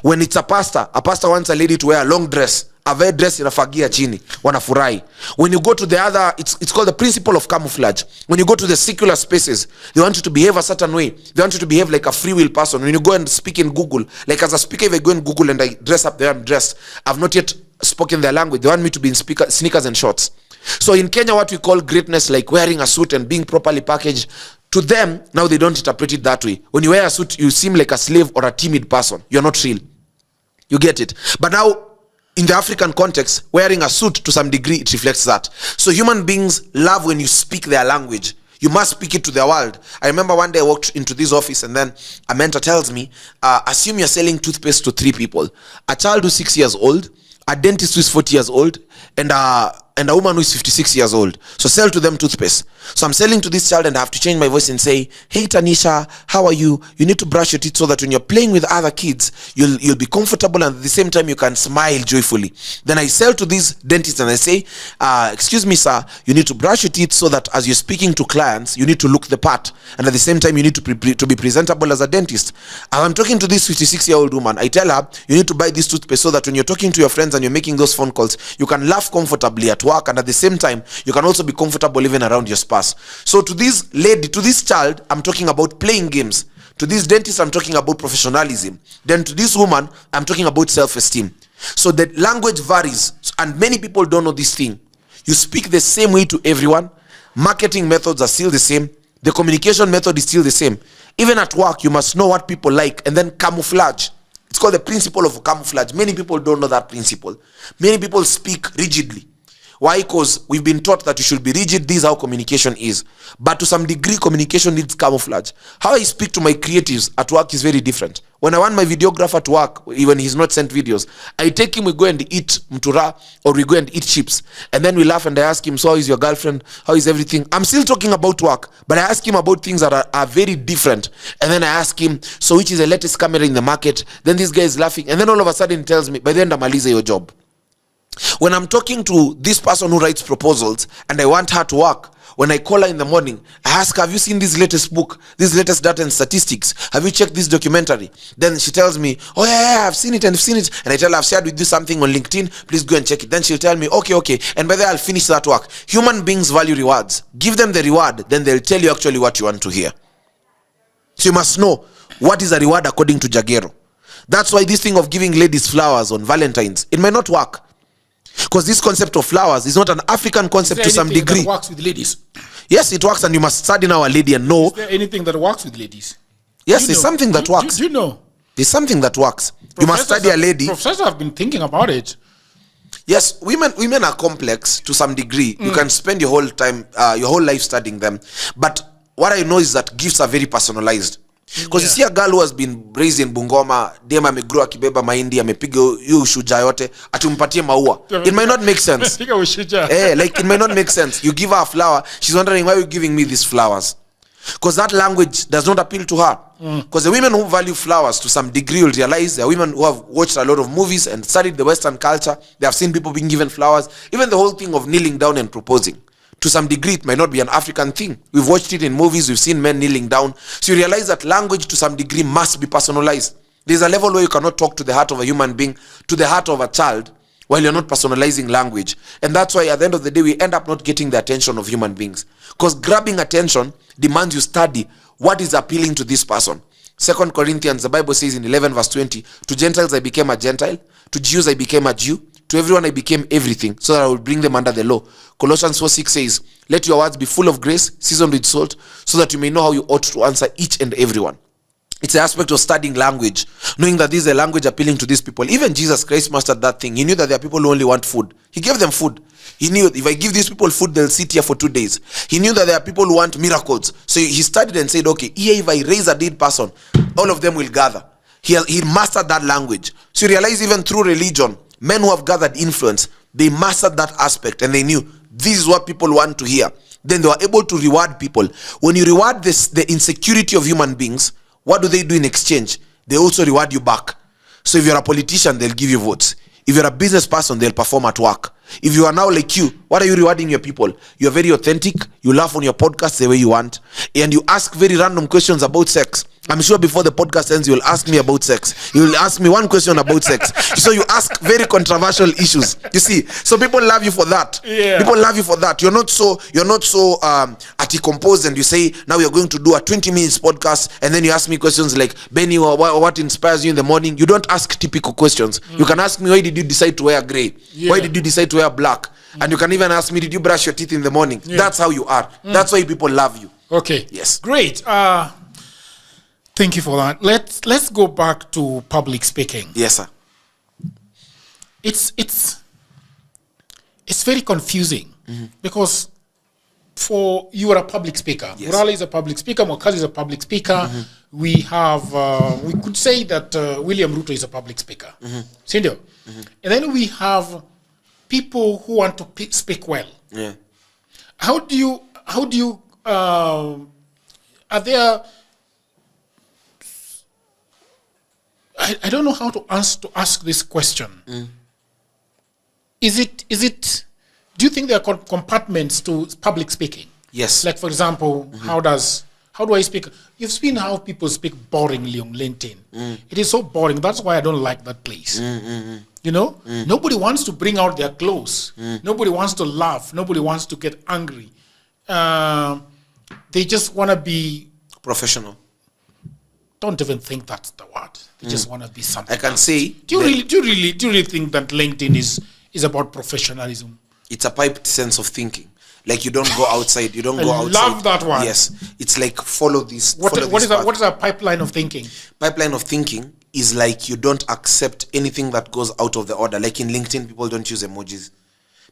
When it's a pastor wants a lady to wear a long dress. A very dress inafagia chini. Wanafurahi. When you go to the other, it's called the principle of camouflage. When you go to the secular spaces, they want you to behave a certain way. They want you to behave like a free will person. When you go and speak in Google, like as a speaker, if I go in Google and I dress up there, I'm dressed. I've not yet spoken their language. They want me to be in sneakers and shorts. So in Kenya, what we call greatness, like wearing a suit and being properly packaged, to them, now they don't interpret it that way. When you wear a suit, you seem like a slave or a timid person. You're not real. You get it? But now, in the African context, wearing a suit to some degree, it reflects that. So human beings love when you speak their language. You must speak it to their world. I remember one day I walked into this office and then a mentor tells me, assume you're selling toothpaste to 3 people. A child who's 6 years old, a dentist who's 40 years old, and a woman who is 56 years old. So sell to them toothpaste. So I'm selling to this child and I have to change my voice and say, hey Tanisha, how are you? You need to brush your teeth so that when you're playing with other kids, you'll be comfortable and at the same time you can smile joyfully. Then I sell to this dentist and I say, excuse me sir, you need to brush your teeth so that as you're speaking to clients, you need to look the part. And at the same time, you need to be presentable as a dentist. As I'm talking to this 56-year-old woman, I tell her, you need to buy this toothpaste so that when you're talking to your friends and you're making those phone calls, you can laugh comfortably at work and at the same time, you can also be comfortable even around your spouse. So to this lady, to this child, I'm talking about playing games. To this dentist, I'm talking about professionalism. Then to this woman, I'm talking about self-esteem. So the language varies and many people don't know this thing. You speak the same way to everyone. Marketing methods are still the same. The communication method is still the same. Even at work, you must know what people like and then camouflage. It's called the principle of camouflage. Many people don't know that principle. Many people speak rigidly. Why? Because we've been taught that you should be rigid. This is how communication is. But to some degree, communication needs camouflage. How I speak to my creatives at work is very different. When I want my videographer to work, when he's not sent videos, I take him, we go and eat mtura, or we go and eat chips. And then we laugh and I ask him, so how is your girlfriend? How is everything? I'm still talking about work, but I ask him about things that are very different. And then I ask him, so which is the latest camera in the market? Then this guy is laughing. And then all of a sudden he tells me, by the end, Amaliza your job. When I'm talking to this person who writes proposals and I want her to work, when I call her in the morning, I ask her, have you seen this latest book, this latest data and statistics? Have you checked this documentary? Then she tells me, oh yeah, I've seen it and I've seen it. And I tell her, I've shared with you something on LinkedIn, please go and check it. Then she'll tell me, okay. And by the way, I'll finish that work. Human beings value rewards. Give them the reward, then they'll tell you actually what you want to hear. So you must know what is a reward according to Jagero. That's why this thing of giving ladies flowers on Valentine's, it might not work. Because this concept of flowers is not an African concept to some degree. That works with ladies? Yes, it works, and you must study now a lady and know. Is there anything that works with ladies? Yes, there's something that works. Do you know? There's something that works. You must study a lady. Professors have been thinking about it. Yes, women are complex to some degree. You can spend your whole time, your whole life studying them. But what I know is that gifts are very personalized. Because you see a girl who has been raised in Bungoma, dem amegrow akibeba mahindi, amepiga hiyo ushuja yote, atumpatie maua. It might not make sense. Like it might not make sense. You give her a flower, she's wondering, why are you giving me these flowers? Because that language does not appeal to her. Because the women who value flowers to some degree will realize there are women who have watched a lot of movies and studied the Western culture. They have seen people being given flowers. Even the whole thing of kneeling down and proposing. To some degree, it might not be an African thing. We've watched it in movies. We've seen men kneeling down. So you realize that language to some degree must be personalized. There's a level where you cannot talk to the heart of a human being, to the heart of a child, while you're not personalizing language. And that's why at the end of the day, we end up not getting the attention of human beings. Because grabbing attention demands you study what is appealing to this person. 2 Corinthians, the Bible says in 11 verse 20, to Gentiles I became a Gentile, to Jews I became a Jew, to everyone I became everything, so that I will bring them under the law. Colossians 4:6 says, let your words be full of grace, seasoned with salt, so that you may know how you ought to answer each and everyone. It's an aspect of studying language, knowing that this is a language appealing to these people. Even Jesus Christ mastered that thing. He knew that there are people who only want food. He gave them food. He knew if I give these people food, they'll sit here for 2 days. He knew that there are people who want miracles. So he studied and said, okay, here if I raise a dead person, all of them will gather. He mastered that language. So you realize even through religion, men who have gathered influence, they mastered that aspect and they knew this is what people want to hear. Then they were able to reward people. When you reward the insecurity of human beings, what do they do in exchange? They also reward you back. So if you're a politician, they'll give you votes. If you're a business person, they'll perform at work. If you are now like you, what are you rewarding your people? You're very authentic. You laugh on your podcast the way you want. And you ask very random questions about sex. I'm sure before the podcast ends, you'll ask me about sex. You'll ask me one question about sex. So you ask very controversial issues. You see, so people love you for that. Yeah. People love you for that. You're not so composed and you say, now you're going to do a 20 minutes podcast. And then you ask me questions like, Benny, what inspires you in the morning? You don't ask typical questions. You can ask me, why did you decide to wear gray? Yeah. Why did you decide to wear black? And you can even ask me, did you brush your teeth in the morning? Yeah. That's how you are. That's why people love you. Okay. Yes. Great. Thank you for that. Let's go back to public speaking. Yes, sir. It's very confusing because for you are a public speaker. Yes. Murali is a public speaker. Mokazi is a public speaker. We have we could say that William Ruto is a public speaker. Sindio? And then we have people who want to speak well. Yeah. How do you are there? I don't know how to ask this question. Is it? Do you think there are compartments to public speaking? Yes. Like for example, how do I speak? You've seen how people speak boringly on LinkedIn. It is so boring. That's why I don't like that place. You know, nobody wants to bring out their clothes. Nobody wants to laugh. Nobody wants to get angry. They just want to be professional. Don't even think that's the word. They just want to be something. I can say. Do you really think that LinkedIn is about professionalism? It's a piped sense of thinking. Like you don't go outside. You don't go outside. I love that one. Yes, it's like follow this. What is a pipeline of thinking? Pipeline of thinking is like you don't accept anything that goes out of the order. Like in LinkedIn, people don't use emojis.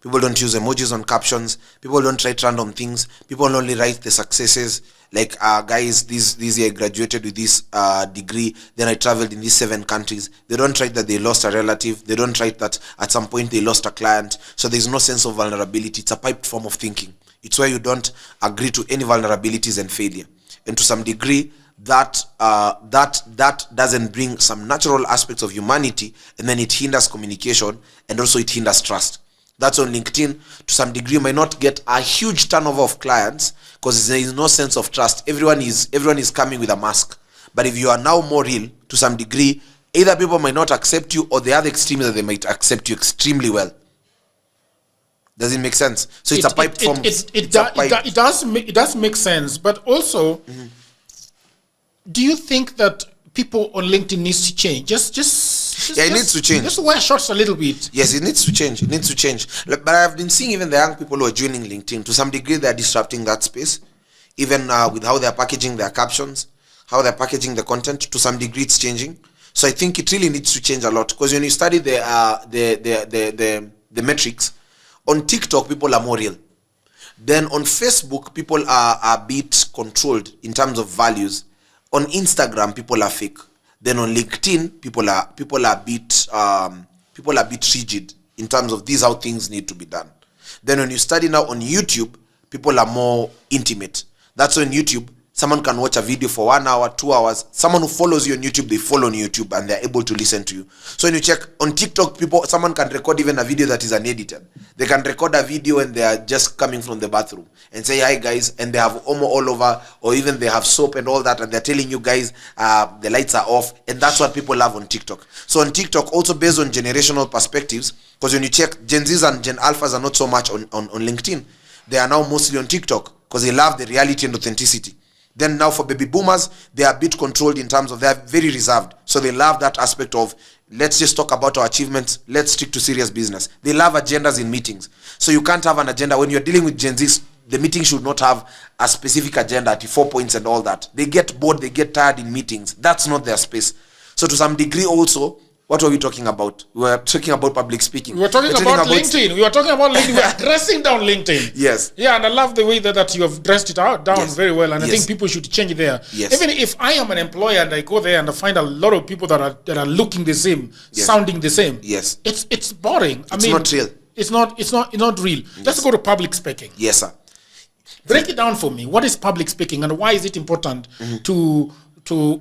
People don't use emojis on captions. People don't write random things. People only write the successes. like guys, this year I graduated with this degree, then I traveled in these 7 countries. They don't write that they lost a relative. They don't write that at some point they lost a client. So there's no sense of vulnerability. It's a piped form of thinking. It's where you don't agree to any vulnerabilities and failure. And to some degree, that doesn't bring some natural aspects of humanity, and then it hinders communication, and also it hinders trust. That's on LinkedIn. To some degree, you might not get a huge turnover of clients because there is no sense of trust. Everyone is coming with a mask. But if you are now more real, to some degree, either people might not accept you, or the other extreme is that they might accept you extremely well. Does it make sense? So it's a pipe form. It does make sense, but also, do you think that people on LinkedIn needs to change? It needs to change. Just wear shorts a little bit. Yes, it needs to change. It needs to change. But I've been seeing even the young people who are joining LinkedIn, to some degree, they're disrupting that space. Even with how they're packaging their captions, how they're packaging the content, to some degree, it's changing. So I think it really needs to change a lot. Because when you study the metrics, on TikTok, people are more real. Then on Facebook, people are a bit controlled in terms of values. On Instagram, people are fake. Then on LinkedIn, people are a bit rigid in terms of these how things need to be done. Then when you study now on YouTube, people are more intimate. That's on YouTube, someone can watch a video for 1 hour, 2 hours. Someone who follows you on YouTube, they follow on YouTube and they're able to listen to you. So when you check on TikTok, someone can record even a video that is unedited. They can record a video and they are just coming from the bathroom and say, hi guys, and they have Omo all over, or even they have soap and all that, and they're telling you guys the lights are off, and that's what people love on TikTok. So on TikTok, also based on generational perspectives, because when you check, Gen Zs and Gen Alphas are not so much on LinkedIn. They are now mostly on TikTok because they love the reality and authenticity. Then now for baby boomers, they are a bit controlled in terms of they are very reserved. So they love that aspect of, let's just talk about our achievements. Let's stick to serious business. They love agendas in meetings. So you can't have an agenda. When you're dealing with Gen Zs, the meeting should not have a specific agenda, 4 points and all that. They get bored, they get tired in meetings. That's not their space. So to some degree also, what were we talking about? We were talking about public speaking. We were talking about LinkedIn. We were talking about LinkedIn. We are dressing down LinkedIn. Yes. Yeah, and I love the way that you have dressed it down yes. very well. And yes. I think people should change there. Yes. Even if I am an employer and I go there and I find a lot of people that are looking the same, yes. sounding the same. Yes. It's boring. It's not real. It's not real. Yes. Let's go to public speaking. Yes, sir. Break it down for me. What is public speaking and why is it important to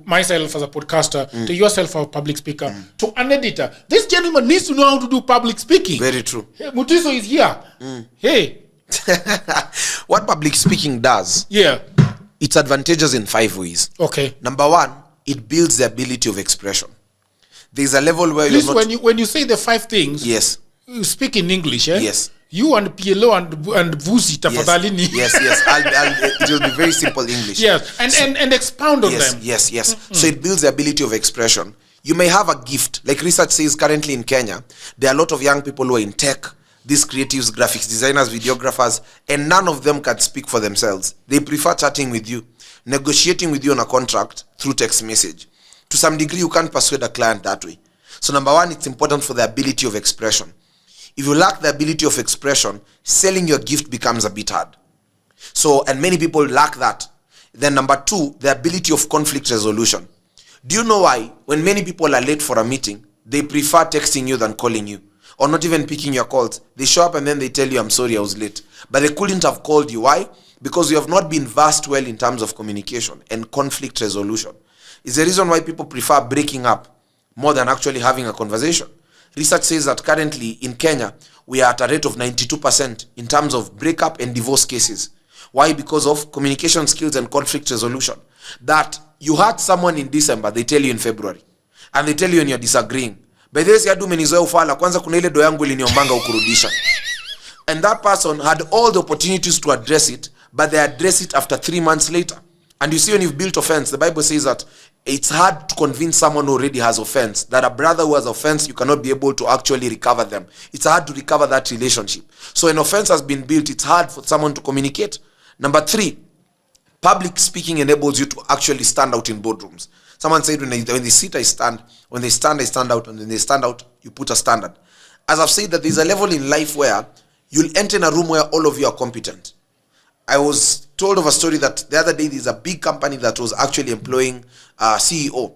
myself as a podcaster, to yourself as a public speaker, to an editor? This gentleman needs to know how to do public speaking. Very true. Hey, Mutiso is here. Hey. What public speaking does, it's advantageous in 5 ways. Okay. Number 1, it builds the ability of expression. There's a level where please, you're not... when you say the 5 things, yes, you speak in English, eh? Yes. You and PLO and Vusi tafadhalini. Yes. It will be very simple English. Yes, and expound on them. Yes. So it builds the ability of expression. You may have a gift. Like research says currently in Kenya, there are a lot of young people who are in tech, these creatives, graphics designers, videographers, and none of them can speak for themselves. They prefer chatting with you, negotiating with you on a contract through text message. To some degree, you can't persuade a client that way. So number 1, it's important for the ability of expression. If you lack the ability of expression, selling your gift becomes a bit hard. So, and many people lack that. Then number 2, the ability of conflict resolution. Do you know why? When many people are late for a meeting, they prefer texting you than calling you, or not even picking your calls. They show up and then they tell you, I'm sorry, I was late. But they couldn't have called you. Why? Because you have not been versed well in terms of communication and conflict resolution. It's the reason why people prefer breaking up more than actually having a conversation. Research says that currently in Kenya, we are at a rate of 92% in terms of breakup and divorce cases. Why? Because of communication skills and conflict resolution. That you hurt someone in December, they tell you in February. And they tell you when you're disagreeing. By this, ya dume nizoe ufala, kwanza kuna ile do yangu iliniombanga ukurudisha. And that person had all the opportunities to address it, but they address it after 3 months later. And you see, when you've built offense, the Bible says that it's hard to convince someone who already has offense, that a brother who has offense, you cannot be able to actually recover them. It's hard to recover that relationship. So when offense has been built, it's hard for someone to communicate. Number 3, public speaking enables you to actually stand out in boardrooms. Someone said when they sit, I stand. When they stand, I stand out. And when they stand out, you put a standard. As I've said, that there's a level in life where you'll enter in a room where all of you are competent. I was told of a story that the other day there's a big company that was actually employing a CEO.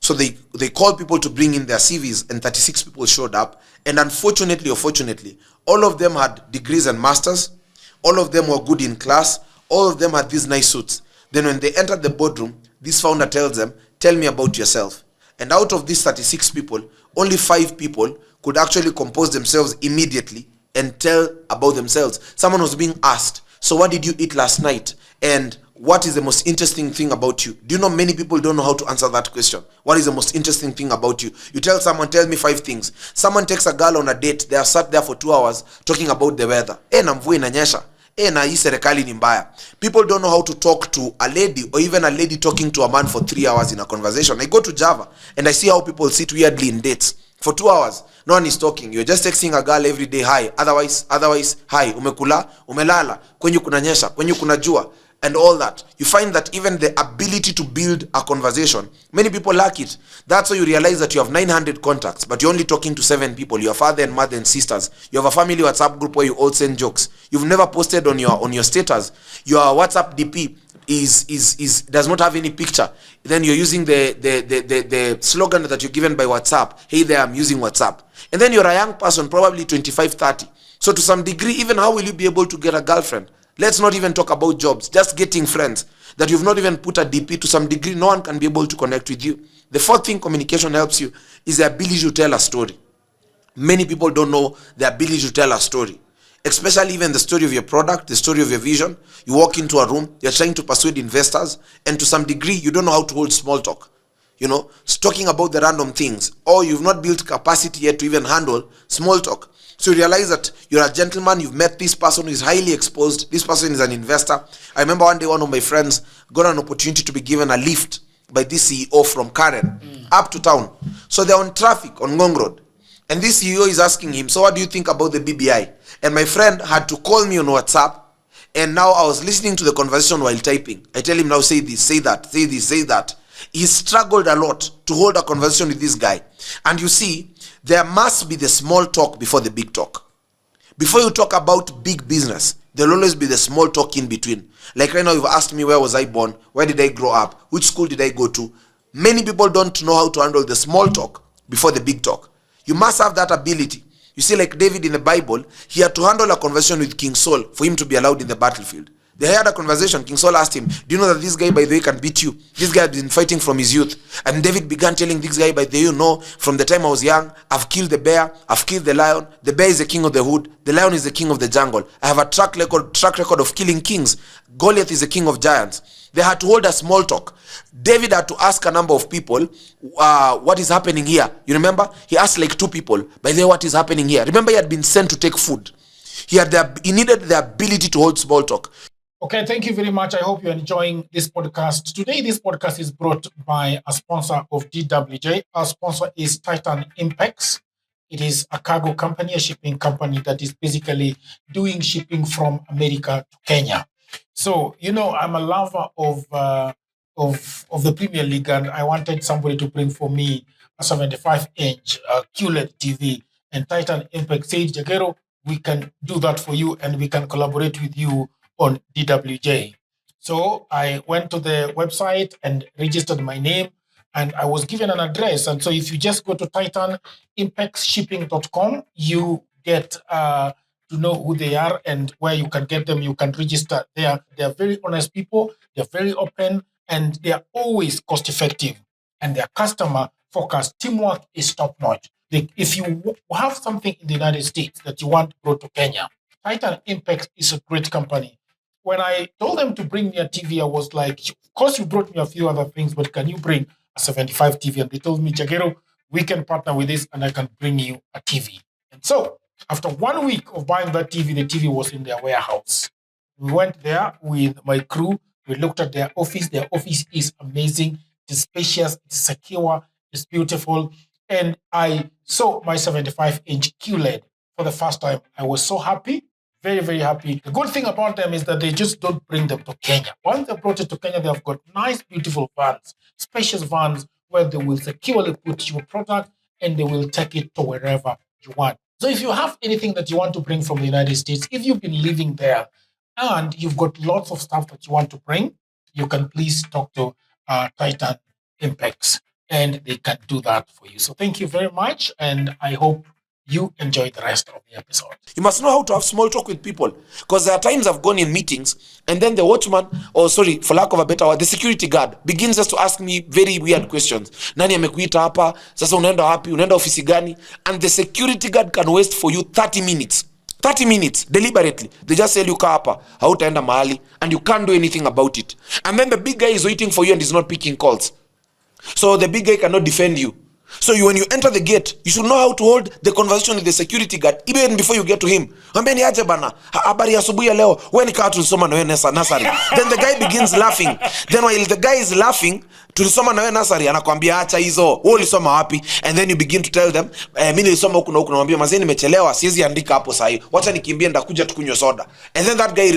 So they called people to bring in their CVs, and 36 people showed up. And unfortunately or fortunately, all of them had degrees and masters. All of them were good in class. All of them had these nice suits. Then when they entered the boardroom, this founder tells them, tell me about yourself. And out of these 36 people, only 5 people could actually compose themselves immediately and tell about themselves. Someone was being asked, so what did you eat last night? And what is the most interesting thing about you? Do you know many people don't know how to answer that question? What is the most interesting thing about you? You tell someone, tell me 5 things. Someone takes a girl on a date. They have sat there for 2 hours talking about the weather. Na mvua inanyesha. Na hii serikali ni mbaya. People don't know how to talk to a lady, or even a lady talking to a man for 3 hours in a conversation. I go to Java and I see how people sit weirdly in dates. For 2 hours, no one is talking. You're just texting a girl every day, hi. Otherwise, hi. Umekula, umelala, kwenye kunanyesha, kwenye kuna jua, and all that. You find that even the ability to build a conversation, many people lack it. That's why you realize that you have 900 contacts, but you're only talking to 7 people. Your father and mother and sisters. You have a family WhatsApp group where you all send jokes. You've never posted on your status. Your WhatsApp DP does not have any picture. Then you're using the slogan that you're given by WhatsApp. Hey there, I'm using WhatsApp. And then you're a young person, probably 25, 30. So to some degree, even how will you be able to get a girlfriend? Let's not even talk about jobs. Just getting friends that you've not even put a DP. To some degree, no one can be able to connect with you. The fourth thing communication helps you is the ability to tell a story. Many people don't know the ability to tell a story, especially even the story of your product, the story of your vision. You walk into a room, you're trying to persuade investors, and to some degree, you don't know how to hold small talk. Talking about the random things, or you've not built capacity yet to even handle small talk. So you realize that you're a gentleman, you've met this person who is highly exposed, this person is an investor. I remember one day one of my friends got an opportunity to be given a lift by this CEO from Karen up to town. So they're on traffic on Ngong Road. And this CEO is asking him, so what do you think about the BBI? And my friend had to call me on WhatsApp. And now I was listening to the conversation while typing. I tell him now, say this, say that, say this, say that. He struggled a lot to hold a conversation with this guy. And you see, there must be the small talk before the big talk. Before you talk about big business, there'll always be the small talk in between. Like right now, you've asked me, where was I born? Where did I grow up? Which school did I go to? Many people don't know how to handle the small talk before the big talk. You must have that ability. You see, like David in the Bible, he had to handle a conversation with King Saul for him to be allowed in the battlefield. They had a conversation. King Saul asked him, do you know that this guy, by the way, can beat you? This guy had been fighting from his youth. And David began telling this guy, by the way, you know, from the time I was young, I've killed the bear, I've killed the lion. The bear is the king of the wood. The lion is the king of the jungle. I have a track record of killing kings. Goliath is the king of giants. They had to hold a small talk. David had to ask a number of people, what is happening here? You remember? He asked like 2 people, by the way, what is happening here? Remember, he had been sent to take food. He needed the ability to hold small talk. Okay, thank you very much. I hope you're enjoying this podcast. Today, this podcast is brought by a sponsor of DWJ. Our sponsor is Titan Impex. It is a cargo company, a shipping company that is basically doing shipping from America to Kenya. So, I'm a lover of the Premier League, and I wanted somebody to bring for me a 75-inch QLED TV. And Titan Impex said, Jagero, we can do that for you, and we can collaborate with you on DWJ. So I went to the website and registered my name, and I was given an address. And so if you just go to titanimpexshipping.com, you get to know who they are and where you can get them. You can register there. They are very honest people. They're very open, and they are always cost effective. And their customer focused teamwork is top notch. If you have something in the United States that you want brought to Kenya, Titan Impact is a great company. When I told them to bring me a TV, I was like, of course you brought me a few other things, but can you bring a 75 TV? And they told me, Jagero, we can partner with this and I can bring you a TV. And so after 1 week of buying that TV, the TV was in their warehouse. We went there with my crew. We looked at their office. Their office is amazing. It's spacious. It's secure. It's beautiful. And I saw my 75-inch QLED for the first time. I was so happy. Very, very happy. The good thing about them is that they just don't bring them to Kenya. Once they brought it to Kenya, they have got nice, beautiful vans, spacious vans where they will securely put your product and they will take it to wherever you want. So if you have anything that you want to bring from the United States, if you've been living there and you've got lots of stuff that you want to bring, you can please talk to Titan Impex, and they can do that for you. So thank you very much, and I hope you enjoy the rest of the episode. You must know how to have small talk with people, because there are times I've gone in meetings and then the watchman, or sorry, for lack of a better word, the security guard begins just to ask me very weird questions. Nani amekuita hapa? Sasa unaenda wapi? Unaenda ofisi gani? And the security guard can waste for you 30 minutes. 30 minutes deliberately. They just tell you kaa hapa, hautaenda mahali, and you can't do anything about it. And then the big guy is waiting for you and is not picking calls. So the big guy cannot defend you. So when you enter the gate, you should know how to hold the conversation with the security guard even before you get to him. Ambeni aje bana, habari asubuhi ya leo, wewe nikaa tulisoma na wewe nasari. Then the guy begins laughing. Then while the guy is laughing, tulisoma na wewe nasari, anakuambia acha hizo, wewe ulisoma wapi? And then you begin to tell them, mimi nilisoma huku na huku, namwambia mazee nimechelewa, siwezi andika hapo sahi. Wacha nikimbie ndakuja tukunywe soda. And then that guy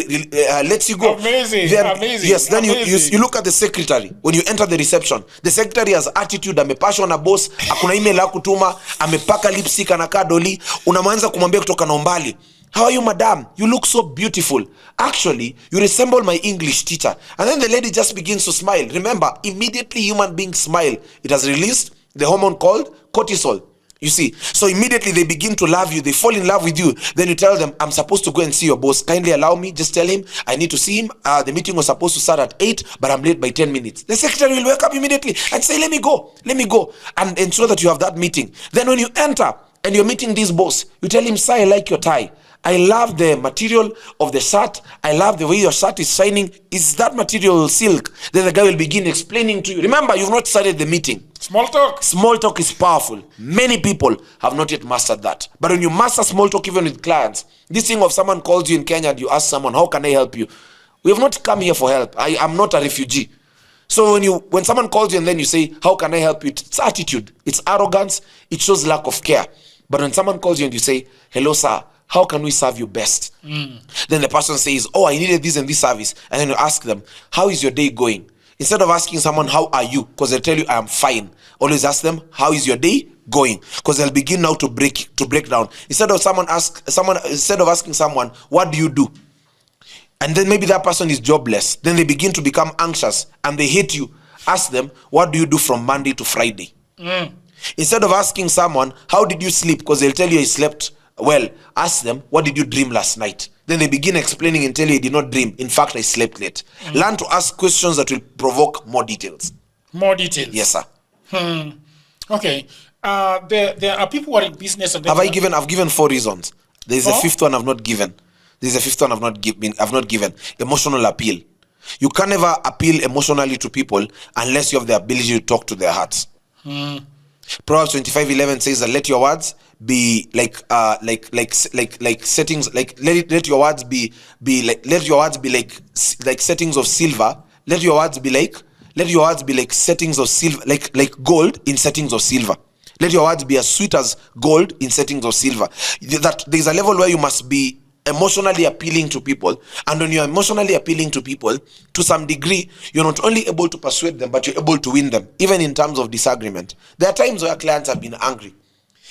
lets you go. Amazing, then, amazing. Yes, then amazing. you look at the secretary. When you enter the reception, the secretary has attitude, amepashwa na boss, akuna email ya kutuma, amepaka lipstick, anakaa doli, unamwanza kumwambia kutoka na umbali, how are you madam? You look so beautiful. Actually, you resemble my English teacher. And then the lady just begins to smile. Remember, immediately human beings smile, it has released the hormone called cortisol. You see, so immediately they begin to love you, they fall in love with you. Then you tell them, I'm supposed to go and see your boss, kindly allow me, just tell him I need to see him. The meeting was supposed to start at 8, but I'm late by 10 minutes. The secretary will wake up immediately and say, let me go, and ensure that you have that meeting. Then when you enter and you're meeting this boss, you tell him, sir, I like your tie, I love the material of the shirt, I love the way your shirt is shining. Is that material silk? Then the guy will begin explaining to you. Remember, you've not started the meeting. Small talk. Small talk is powerful. Many people have not yet mastered that. But when you master small talk, even with clients, this thing of someone calls you in Kenya and you ask someone, how can I help you? We have not come here for help. I am not a refugee. So when someone calls you and then you say, how can I help you? It's attitude. It's arrogance. It shows lack of care. But when someone calls you and you say, hello, sir, how can we serve you best? Then the person says, oh, I needed this and this service. And then you ask them, how is your day going? Instead of asking someone, how are you? Because they'll tell you, I am fine. Always ask them, how is your day going? Because they'll begin now to break down. Instead of asking someone, what do you do? And then maybe that person is jobless. Then they begin to become anxious and they hate you. Ask them, what do you do from Monday to Friday? Instead of asking someone, how did you sleep? Because they'll tell you, I slept well. Ask them, what did you dream last night? Then they begin explaining and tell you, I did not dream. In fact, I slept late. Learn to ask questions that will provoke more details. More details. Yes, sir. Okay. There are people who are in business. And I've given 4 reasons. There's a fifth one I've not given. I've not given. Emotional appeal. You can never appeal emotionally to people unless you have the ability to talk to their hearts. Proverbs 25:11 says that let your words be like settings, like let your words be like settings of silver. Let your words be like settings of silver, like gold in settings of silver. Let your words be as sweet as gold in settings of silver. That there's a level where you must be emotionally appealing to people, and when you're emotionally appealing to people, to some degree, you're not only able to persuade them, but you're able to win them, even in terms of disagreement. There are times where clients have been angry,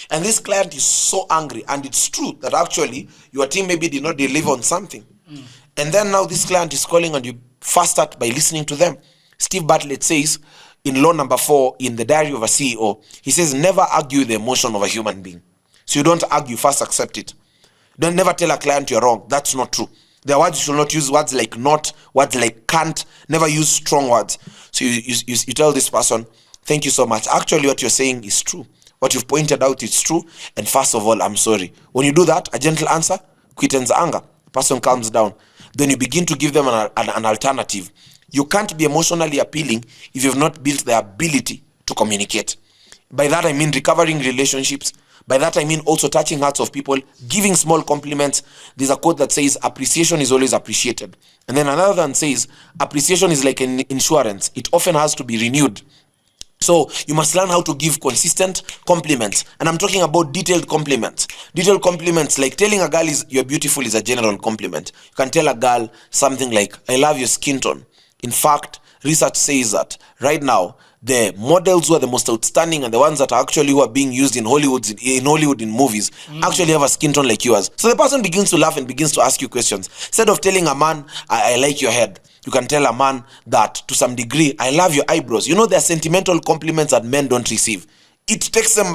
and this client is so angry, and it's true that actually your team maybe did not deliver on something. And then now this client is calling and you first start by listening to them. Steve Bartlett says in law number 4 in the diary of a CEO, he says, never argue the emotion of a human being. So you don't argue, first accept it. Don't never tell a client you're wrong. That's not true. There are words you should not use, words like not, words like can't. Never use strong words. So you tell this person, thank you so much. Actually, what you're saying is true. What you've pointed out is true. And first of all, I'm sorry. When you do that, a gentle answer quickens anger. The person calms down. Then you begin to give them an alternative. You can't be emotionally appealing if you've not built the ability to communicate. By that I mean recovering relationships. By that I mean also touching hearts of people, giving small compliments. There's a quote that says, appreciation is always appreciated. And then another one says, appreciation is like an insurance. It often has to be renewed. So you must learn how to give consistent compliments. And I'm talking about detailed compliments. Detailed compliments, like telling a girl you're beautiful is a general compliment. You can tell a girl something like, I love your skin tone. In fact, research says that right now, the models who are the most outstanding and the ones that are actually who are being used in Hollywood in movies actually have a skin tone like yours. So the person begins to laugh and begins to ask you questions. Instead of telling a man, I like your head, you can tell a man that to some degree, I love your eyebrows. There are sentimental compliments that men don't receive. It takes them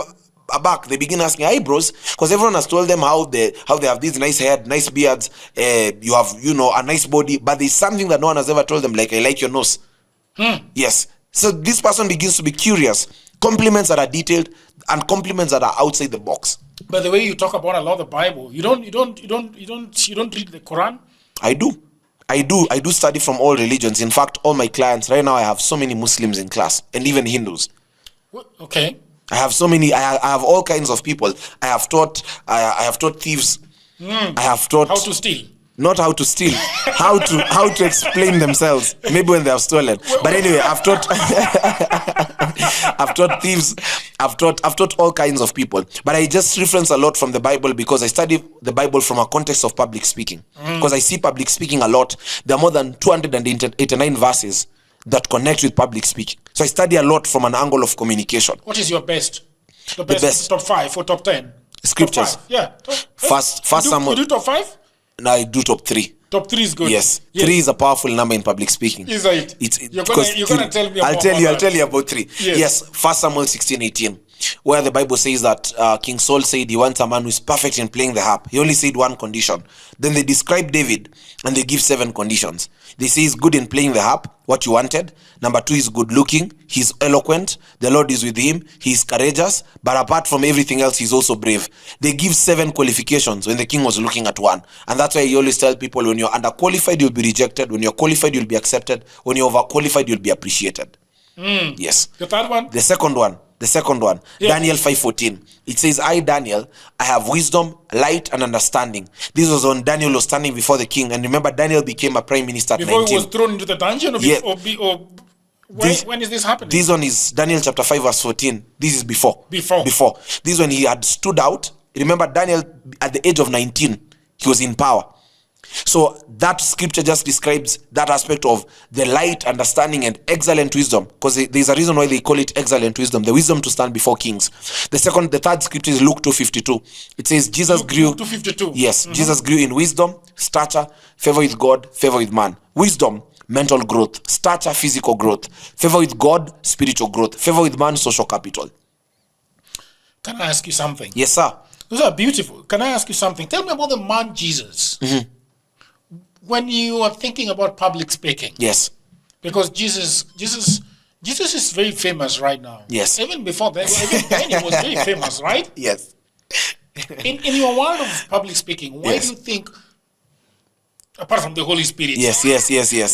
aback. They begin asking eyebrows because everyone has told them how they have these nice hair, nice beards, you have a nice body, but there's something that no one has ever told them, like I like your nose. Yes. So this person begins to be curious. Compliments that are detailed and compliments that are outside the box. By the way, you talk about a lot of the Bible. You don't read the Quran? I do study from all religions. In fact, all my clients right now, I have so many Muslims in class and even Hindus. Okay. I have so many. I have all kinds of people. I have taught thieves. I have taught how to steal. Not how to steal, how to explain themselves. Maybe when they have stolen. But anyway, I've taught thieves. I've taught all kinds of people. But I just reference a lot from the Bible because I study the Bible from a context of public speaking. Because I see public speaking a lot. There are more than 289 verses that connect with public speaking. So I study a lot from an angle of communication. What is your best? The best. Top 5 or top 10? Scriptures. Top 5. Yeah. First Samuel. You do top 5? No, I do top 3. Top 3 is good. Yes. 3 is a powerful number in public speaking. Is it? You're gonna tell me about I'll tell you about 3. Yes. 1 Samuel 16:18, where the Bible says that King Saul said he wants a man who is perfect in playing the harp. He only said one condition. Then they describe David and they give 7 conditions. They say he's good in playing the harp, what you wanted. Number 2, he's good looking. He's eloquent. The Lord is with him. He's courageous. But apart from everything else, he's also brave. They give 7 qualifications when the king was looking at 1. And that's why he always tell people, when you're underqualified, you'll be rejected. When you're qualified, you'll be accepted. When you're overqualified, you'll be appreciated. Yes. The third one? The second one. Yeah. Daniel 5:14. It says, I, Daniel, I have wisdom, light, and understanding. This was when Daniel was standing before the king. And remember, Daniel became a prime minister at 19. Before he was thrown into the dungeon? When is this happening? This one is Daniel chapter 5 verse 14. This is before. Before. This is when he had stood out. Remember, Daniel, at the age of 19, he was in power. So that scripture just describes that aspect of the light, understanding, and excellent wisdom, because there's a reason why they call it excellent wisdom, the wisdom to stand before kings. The third scripture is Luke 2:52. It says Jesus grew. Luke 2:52. Yes, Jesus grew in wisdom, stature, favor with God, favor with man. Wisdom, mental growth. Stature, physical growth. Favor with God, spiritual growth. Favor with man, social capital. Can I ask you something? Yes, sir. Those are beautiful. Can I ask you something? Tell me about the man Jesus. When you are thinking about public speaking. Yes. Because Jesus is very famous right now. Yes. Even before that, even then he was very famous, right? Yes. In your world of public speaking, why do you think, apart from the Holy Spirit? Yes.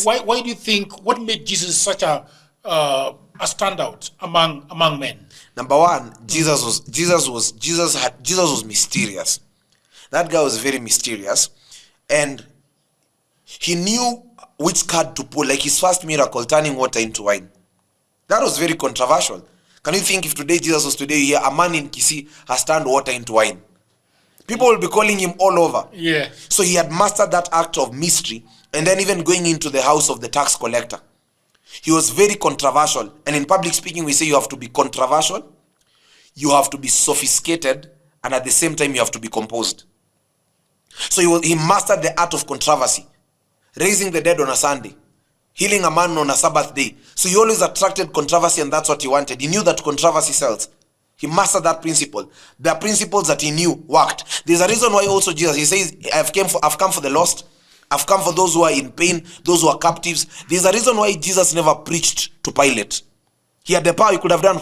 Why do you think, what made Jesus such a standout among men? Number 1, Jesus was mysterious. That guy was very mysterious, and he knew which card to pull. Like his first miracle, turning water into wine. That was very controversial. Can you think if today Jesus was today here, a man in Kisii has turned water into wine? People will be calling him all over. Yeah. So he had mastered that act of mystery, and then even going into the house of the tax collector. He was very controversial. And in public speaking, we say you have to be controversial, you have to be sophisticated, and at the same time, you have to be composed. So he mastered the art of controversy. Raising the dead on a Sunday, healing a man on a Sabbath day. So he always attracted controversy, and that's what he wanted. He knew that controversy sells. He mastered that principle. There are principles that he knew worked. There's a reason why also Jesus, he says, I've come for the lost. I've come for those who are in pain, those who are captives. There's a reason why Jesus never preached to Pilate. He had the power, he could have done,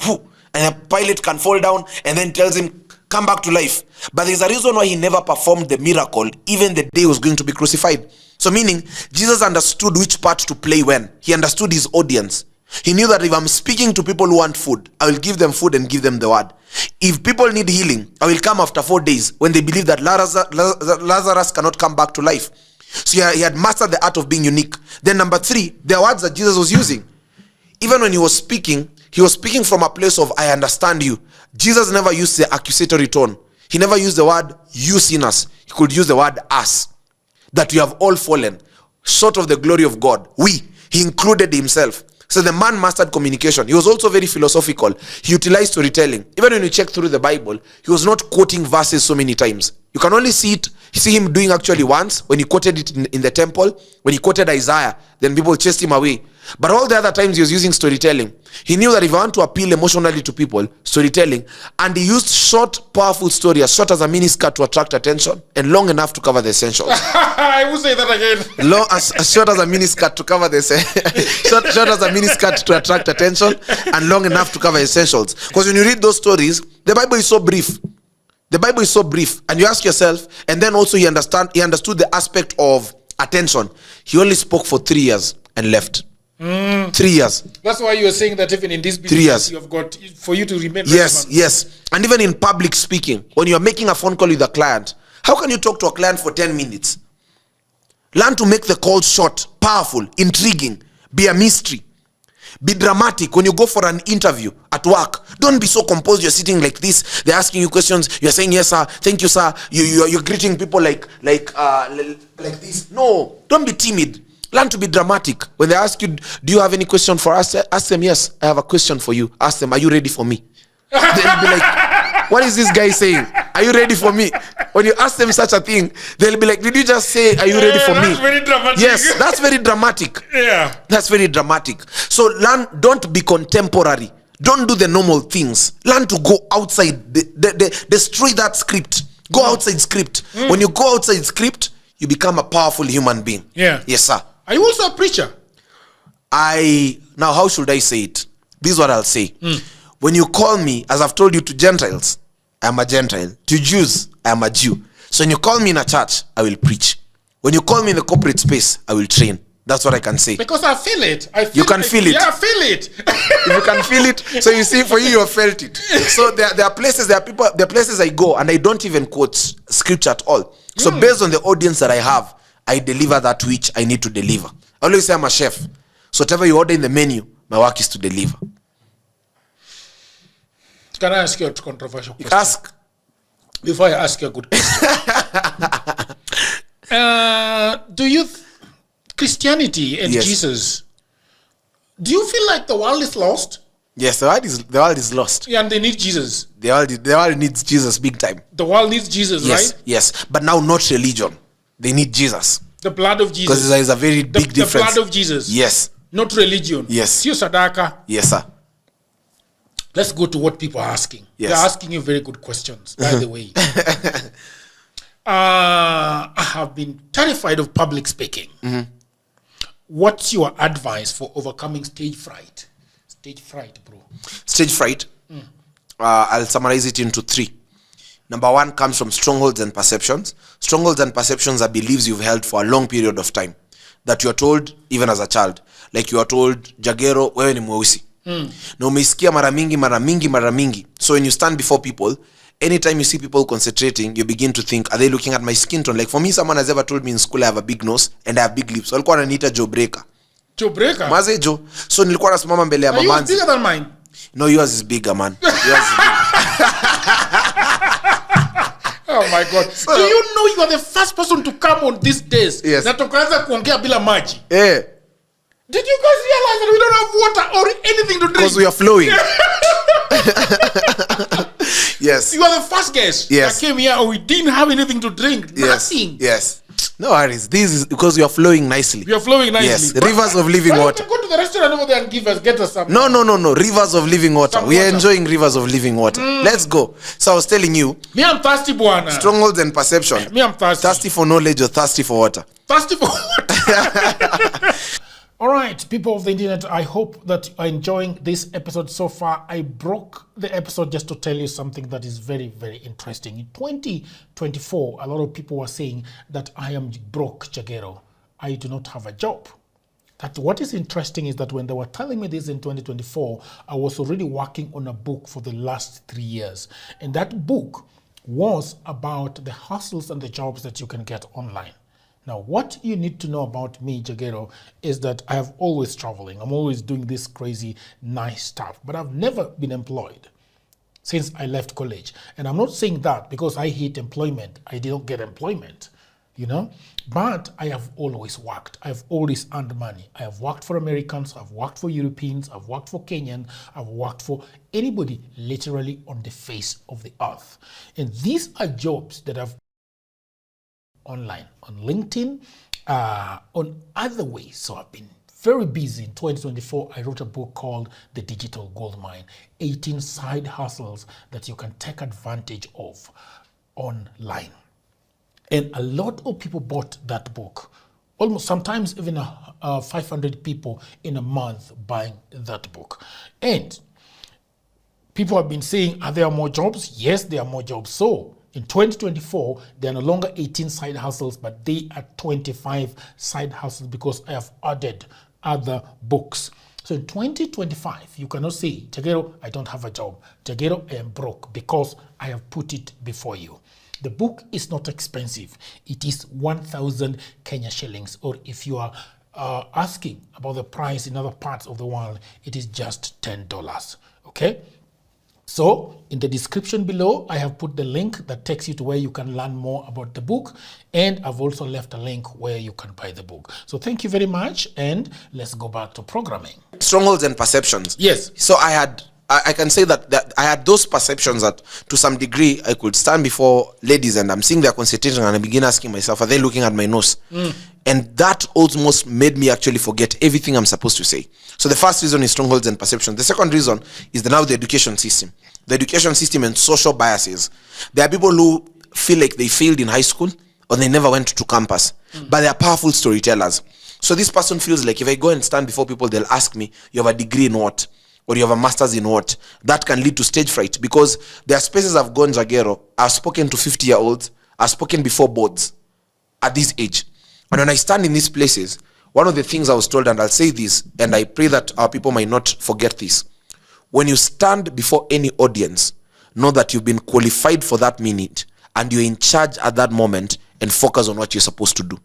and a Pilate can fall down and then tells him, come back to life. But there's a reason why he never performed the miracle, even the day he was going to be crucified. So meaning, Jesus understood which part to play when. He understood his audience. He knew that if I'm speaking to people who want food, I will give them food and give them the word. If people need healing, I will come after 4 days when they believe that Lazarus cannot come back to life. So he had mastered the art of being unique. Then number 3, the words that Jesus was using. Even when he was speaking from a place of, I understand you. Jesus never used the accusatory tone. He never used the word, you sinners. He could use the word, us. That we have all fallen short of the glory of God. He included himself. So the man mastered communication. He was also very philosophical. He utilized storytelling. Even when you check through the Bible, he was not quoting verses so many times. You can only see him doing actually once, when he quoted it in the temple, when he quoted Isaiah, then people chased him away. But all the other times he was using storytelling. He knew that if you want to appeal emotionally to people, storytelling, and he used short, powerful stories, as short as a miniskirt to attract attention, and long enough to cover the essentials. I will say that again. As short as a miniskirt to cover the short as a miniskirt to attract attention, and long enough to cover essentials. Because when you read those stories, the Bible is so brief. The Bible is so brief, and you ask yourself, and then also he understood the aspect of attention. He only spoke for 3 years and left. 3 years. That's why you were saying that even in this business, 3 years. you have got, for you to remain relevant. Yes. And even in public speaking, when you're making a phone call with a client, how can you talk to a client for 10 minutes? Learn to make the call short, powerful, intriguing, be a mystery. Be dramatic when you go for an interview at work. Don't be so composed. You're sitting like this. They're asking you questions. You're saying, yes, sir. Thank you, sir. You're greeting people like this. No, don't be timid. Learn to be dramatic. When they ask you, do you have any question for us? Ask them, yes, I have a question for you. Ask them, are you ready for me? They'll be like, what is this guy saying? Are you ready for me? When you ask them such a thing, they'll be like, did you just say, are you ready for me? That's very dramatic. Yes, that's very dramatic. Yeah. That's very dramatic. So don't be contemporary. Don't do the normal things. Learn to go outside. Destroy that script. Go outside script. When you go outside script, you become a powerful human being. Yeah. Yes, sir. Are you also a preacher? Now, how should I say it? This is what I'll say. When you call me, as I've told you, to Gentiles, I am a Gentile. To Jews, I am a Jew. So when you call me in a church, I will preach. When you call me in the corporate space, I will train. That's what I can say. Because I feel it. You can feel it. Yeah, I feel it. If you can feel it, so you see, for you have felt it. So there are places, there are places I go, and I don't even quote scripture at all. So based on the audience that I have, I deliver that which I need to deliver. I always say I'm a chef. So whatever you order in the menu, my work is to deliver. Can I ask you a controversial question? Ask. Before I ask you a good question. Do you... Christianity and Jesus, do you feel like the world is lost? Yes, the world is lost. Yeah, and they need Jesus. The world needs Jesus big time. The world needs Jesus, yes, right? Yes, but now not religion. They need Jesus. The blood of Jesus. Because there is a very big difference. The blood of Jesus. Yes. Not religion. Yes. Sio sadaka. Yes, sir. Let's go to what people are asking. Yes. They're asking you very good questions, by the way. I have been terrified of public speaking. What's your advice for overcoming stage fright? Stage fright, bro. Stage fright? I'll summarize it into 3. Number 1 comes from strongholds and perceptions. Strongholds and perceptions are beliefs you've held for a long period of time that you're told even as a child. Like you are told, Jagero, wewe ni mweusi. Na umeisikia mara mingi. So when you stand before people, anytime you see people concentrating, you begin to think, are they looking at my skin tone? Like for me, someone has ever told me in school I have a big nose and I have big lips. So walikuwa wananiita Joe Breaker. Joe Breaker? Maze Joe. So nilikuwa nasimama mbele ya mamanzi. Are yours bigger than mine? No, yours is bigger, man. Yours is bigger. Oh my God. So, do you know you are the first person to come on these days? Yes. Na tukaanza kuongea bila maji. Yeah. Did you guys realize that we don't have water or anything to drink? Because we are flowing. Yes. You are the first guest Yes. that came here and we didn't have anything to drink. Yes. Nothing. Yes. No worries. This is because we are flowing nicely. We are flowing nicely. Yes. Rivers of living water. Go to the restaurant over there and get us some. No. Rivers of living water. Some We are water. enjoying rivers of living water. Let's go. So I was telling you, Me, I'm thirsty, bwana. strongholds and perception. Me, I'm thirsty. Thirsty for knowledge or thirsty for water? Thirsty for water. All right, people of the internet, I hope that you are enjoying this episode so far. I broke the episode just to tell you something that is very, very interesting. In 2024, a lot of people were saying that I am broke, Jagero. I do not have a job. That what is interesting is that when they were telling me this in 2024, I was already working on a book for the last 3 years. And that book was about the hustles and the jobs that you can get online. Now, what you need to know about me, Jagero, is that I have always traveling. I'm always doing this crazy, nice stuff. But I've never been employed since I left college. And I'm not saying that because I hate employment. I didn't get employment. But I have always worked. I've always earned money. I have worked for Americans, I've worked for Europeans, I've worked for Kenyan, I've worked for anybody literally on the face of the earth. And these are jobs that I've online, on LinkedIn, on other ways. So I've been very busy. In 2024, I wrote a book called The Digital Goldmine, 18 side hustles that you can take advantage of online. And a lot of people bought that book. Almost sometimes even 500 people in a month buying that book. And people have been saying, are there more jobs? Yes, there are more jobs. So in 2024, they are no longer 18 side hustles, but they are 25 side hustles because I have added other books. So in 2025, you cannot say, Jagero, I don't have a job. Jagero, I am broke, because I have put it before you. The book is not expensive. It is 1,000 Kenya shillings. Or if you are asking about the price in other parts of the world, it is just $10. Okay? So in the description below, I have put the link that takes you to where you can learn more about the book. And I've also left a link where you can buy the book. So thank you very much. And let's go back to programming. Strongholds and perceptions. Yes. So I can say that I had those perceptions that to some degree I could stand before ladies and I'm seeing their concentration and I begin asking myself, are they looking at my nose? And that almost made me actually forget everything I'm supposed to say. So the first reason is strongholds and perceptions. The second reason is now the education system. The education system and social biases. There are people who feel like they failed in high school or they never went to campus, but they are powerful storytellers. So this person feels like if I go and stand before people, they'll ask me, you have a degree in what? Or you have a master's in what? That can lead to stage fright, because there are spaces I've gone, Jagero, I've spoken to 50-year-olds, I've spoken before boards at this age. And when I stand in these places, one of the things I was told, and I'll say this, and I pray that our people might not forget this. When you stand before any audience, know that you've been qualified for that minute and you're in charge at that moment, and focus on what you're supposed to do.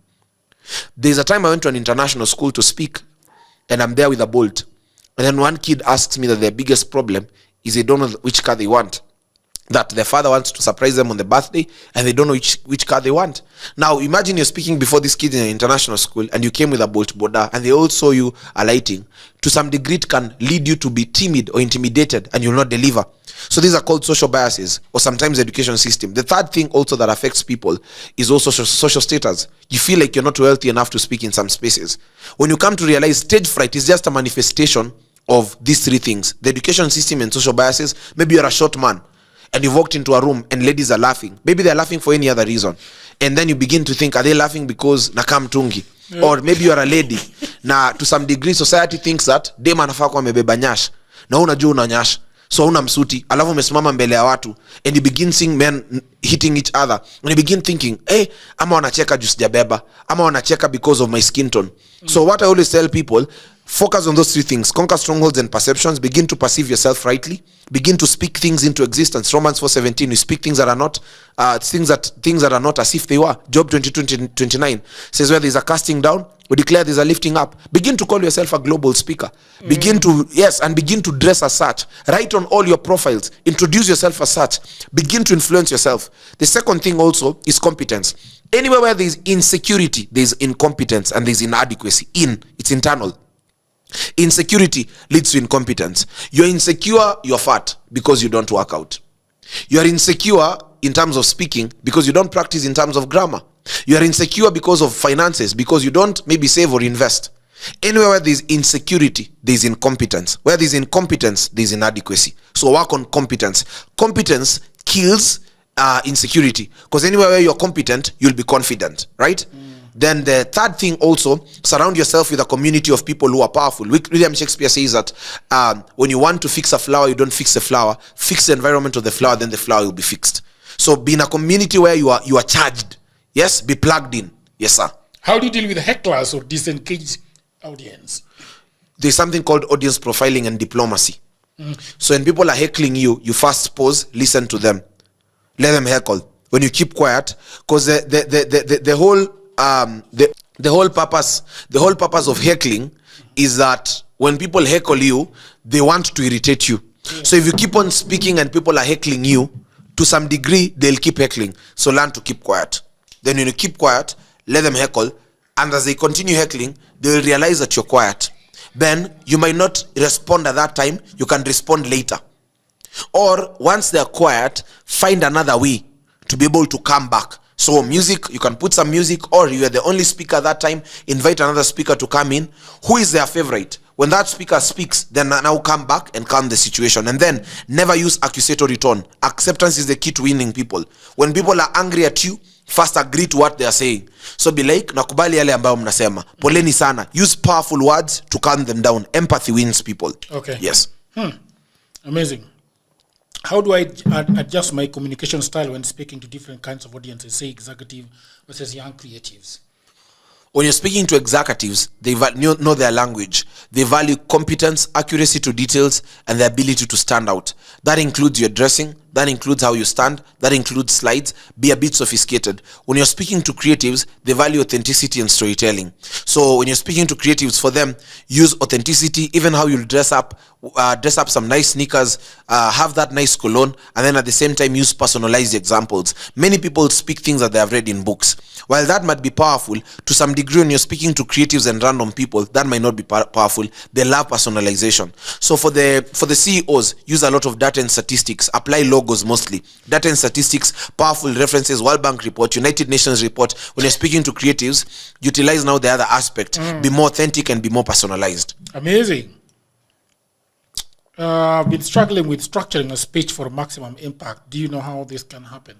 There's a time I went to an international school to speak, and I'm there with a Bolt. And then one kid asks me that their biggest problem is they don't know which car they want. That their father wants to surprise them on the birthday and they don't know which car they want. Now imagine you're speaking before this kid in an international school and you came with a Bolt Boda and they all saw you alighting. To some degree it can lead you to be timid or intimidated and you'll not deliver. So these are called social biases, or sometimes education system. The third thing also that affects people is also social status. You feel like you're not wealthy enough to speak in some spaces. When you come to realize stage fright is just a manifestation of these three things: the education system and social biases. Maybe you're a short man and you've walked into a room and ladies are laughing. Maybe they're laughing for any other reason. And then you begin to think, are they laughing because nakam tungi? Yeah. Or maybe you're a lady. Now, to some degree, society thinks that dem anafaa kuwa amebeba nyash. Na unajua una nyash. So una msuti, alafu umesimama mbele ya watu, and you begin seeing men hitting each other, and you begin thinking, ama wanacheka juu sijabeba, ama wanacheka because of my skin tone. So what I always tell people, focus on those three things: conquer strongholds and perceptions, begin to perceive yourself rightly, begin to speak things into existence. Romans 4:17, you speak things that are not things that are not as if they were. Job 22:29 says, where there's a casting down, we declare there's a lifting up. Begin to call yourself a global speaker. Begin to dress as such. Write on all your profiles. Introduce yourself as such. Begin to influence yourself. The second thing also is competence. Anywhere where there's insecurity, there's incompetence, and there's inadequacy. It's internal. Insecurity leads to incompetence. You're insecure, you're fat because you don't work out. You're insecure in terms of speaking because you don't practice in terms of grammar. You are insecure because of finances, because you don't maybe save or invest. Anywhere where there's insecurity, there's incompetence. Where there's incompetence, there's inadequacy. So work on competence. Competence kills insecurity, because anywhere where you're competent, you'll be confident, right? Then the third thing also, surround yourself with a community of people who are powerful. William Shakespeare says that when you want to fix a flower, you don't fix the flower. Fix the environment of the flower, then the flower will be fixed. So be in a community where you are charged. Yes, be plugged in. Yes, sir. How do you deal with hecklers or disengaged audience? There's something called audience profiling and diplomacy. So when people are heckling you, you first pause, listen to them. Let them heckle. When you keep quiet, because the whole purpose of heckling is that when people heckle you, they want to irritate you. So if you keep on speaking and people are heckling you, to some degree they'll keep heckling. So learn to keep quiet. Then when you keep quiet, let them heckle, and as they continue heckling, they will realize that you're quiet. Then you might not respond at that time, you can respond later. Or once they're quiet, find another way to be able to come back. So music, you can put some music, or you are the only speaker at that time, invite another speaker to come in. Who is their favorite? When that speaker speaks, then now come back and calm the situation. And then never use accusatory tone. Acceptance is the key to winning people. When people are angry at you, first agree to what they are saying. So be like, nakubali yale ambayo mnasema. Poleni sana. Use powerful words to calm them down. Empathy wins people. Okay. Yes. Amazing. How do I adjust my communication style when speaking to different kinds of audiences, say executive versus young creatives? When you're speaking to executives, they know their language. They value competence, accuracy to details, and the ability to stand out. That includes your dressing. That includes how you stand. That includes slides. Be a bit sophisticated. When you're speaking to creatives, they value authenticity and storytelling. So when you're speaking to creatives, for them, use authenticity, even how you dress up some nice sneakers, have that nice cologne, and then at the same time use personalized examples. Many people speak things that they have read in books. While that might be powerful, to some degree when you're speaking to creatives and random people, that might not be powerful. They love personalization. So for the CEOs, use a lot of data and statistics. Apply logos mostly. Data and statistics, powerful references, World Bank report, United Nations report. When you're speaking to creatives, utilize now the other aspect. Be more authentic and be more personalized. Amazing. I've been struggling with structuring a speech for maximum impact. Do you know how this can happen?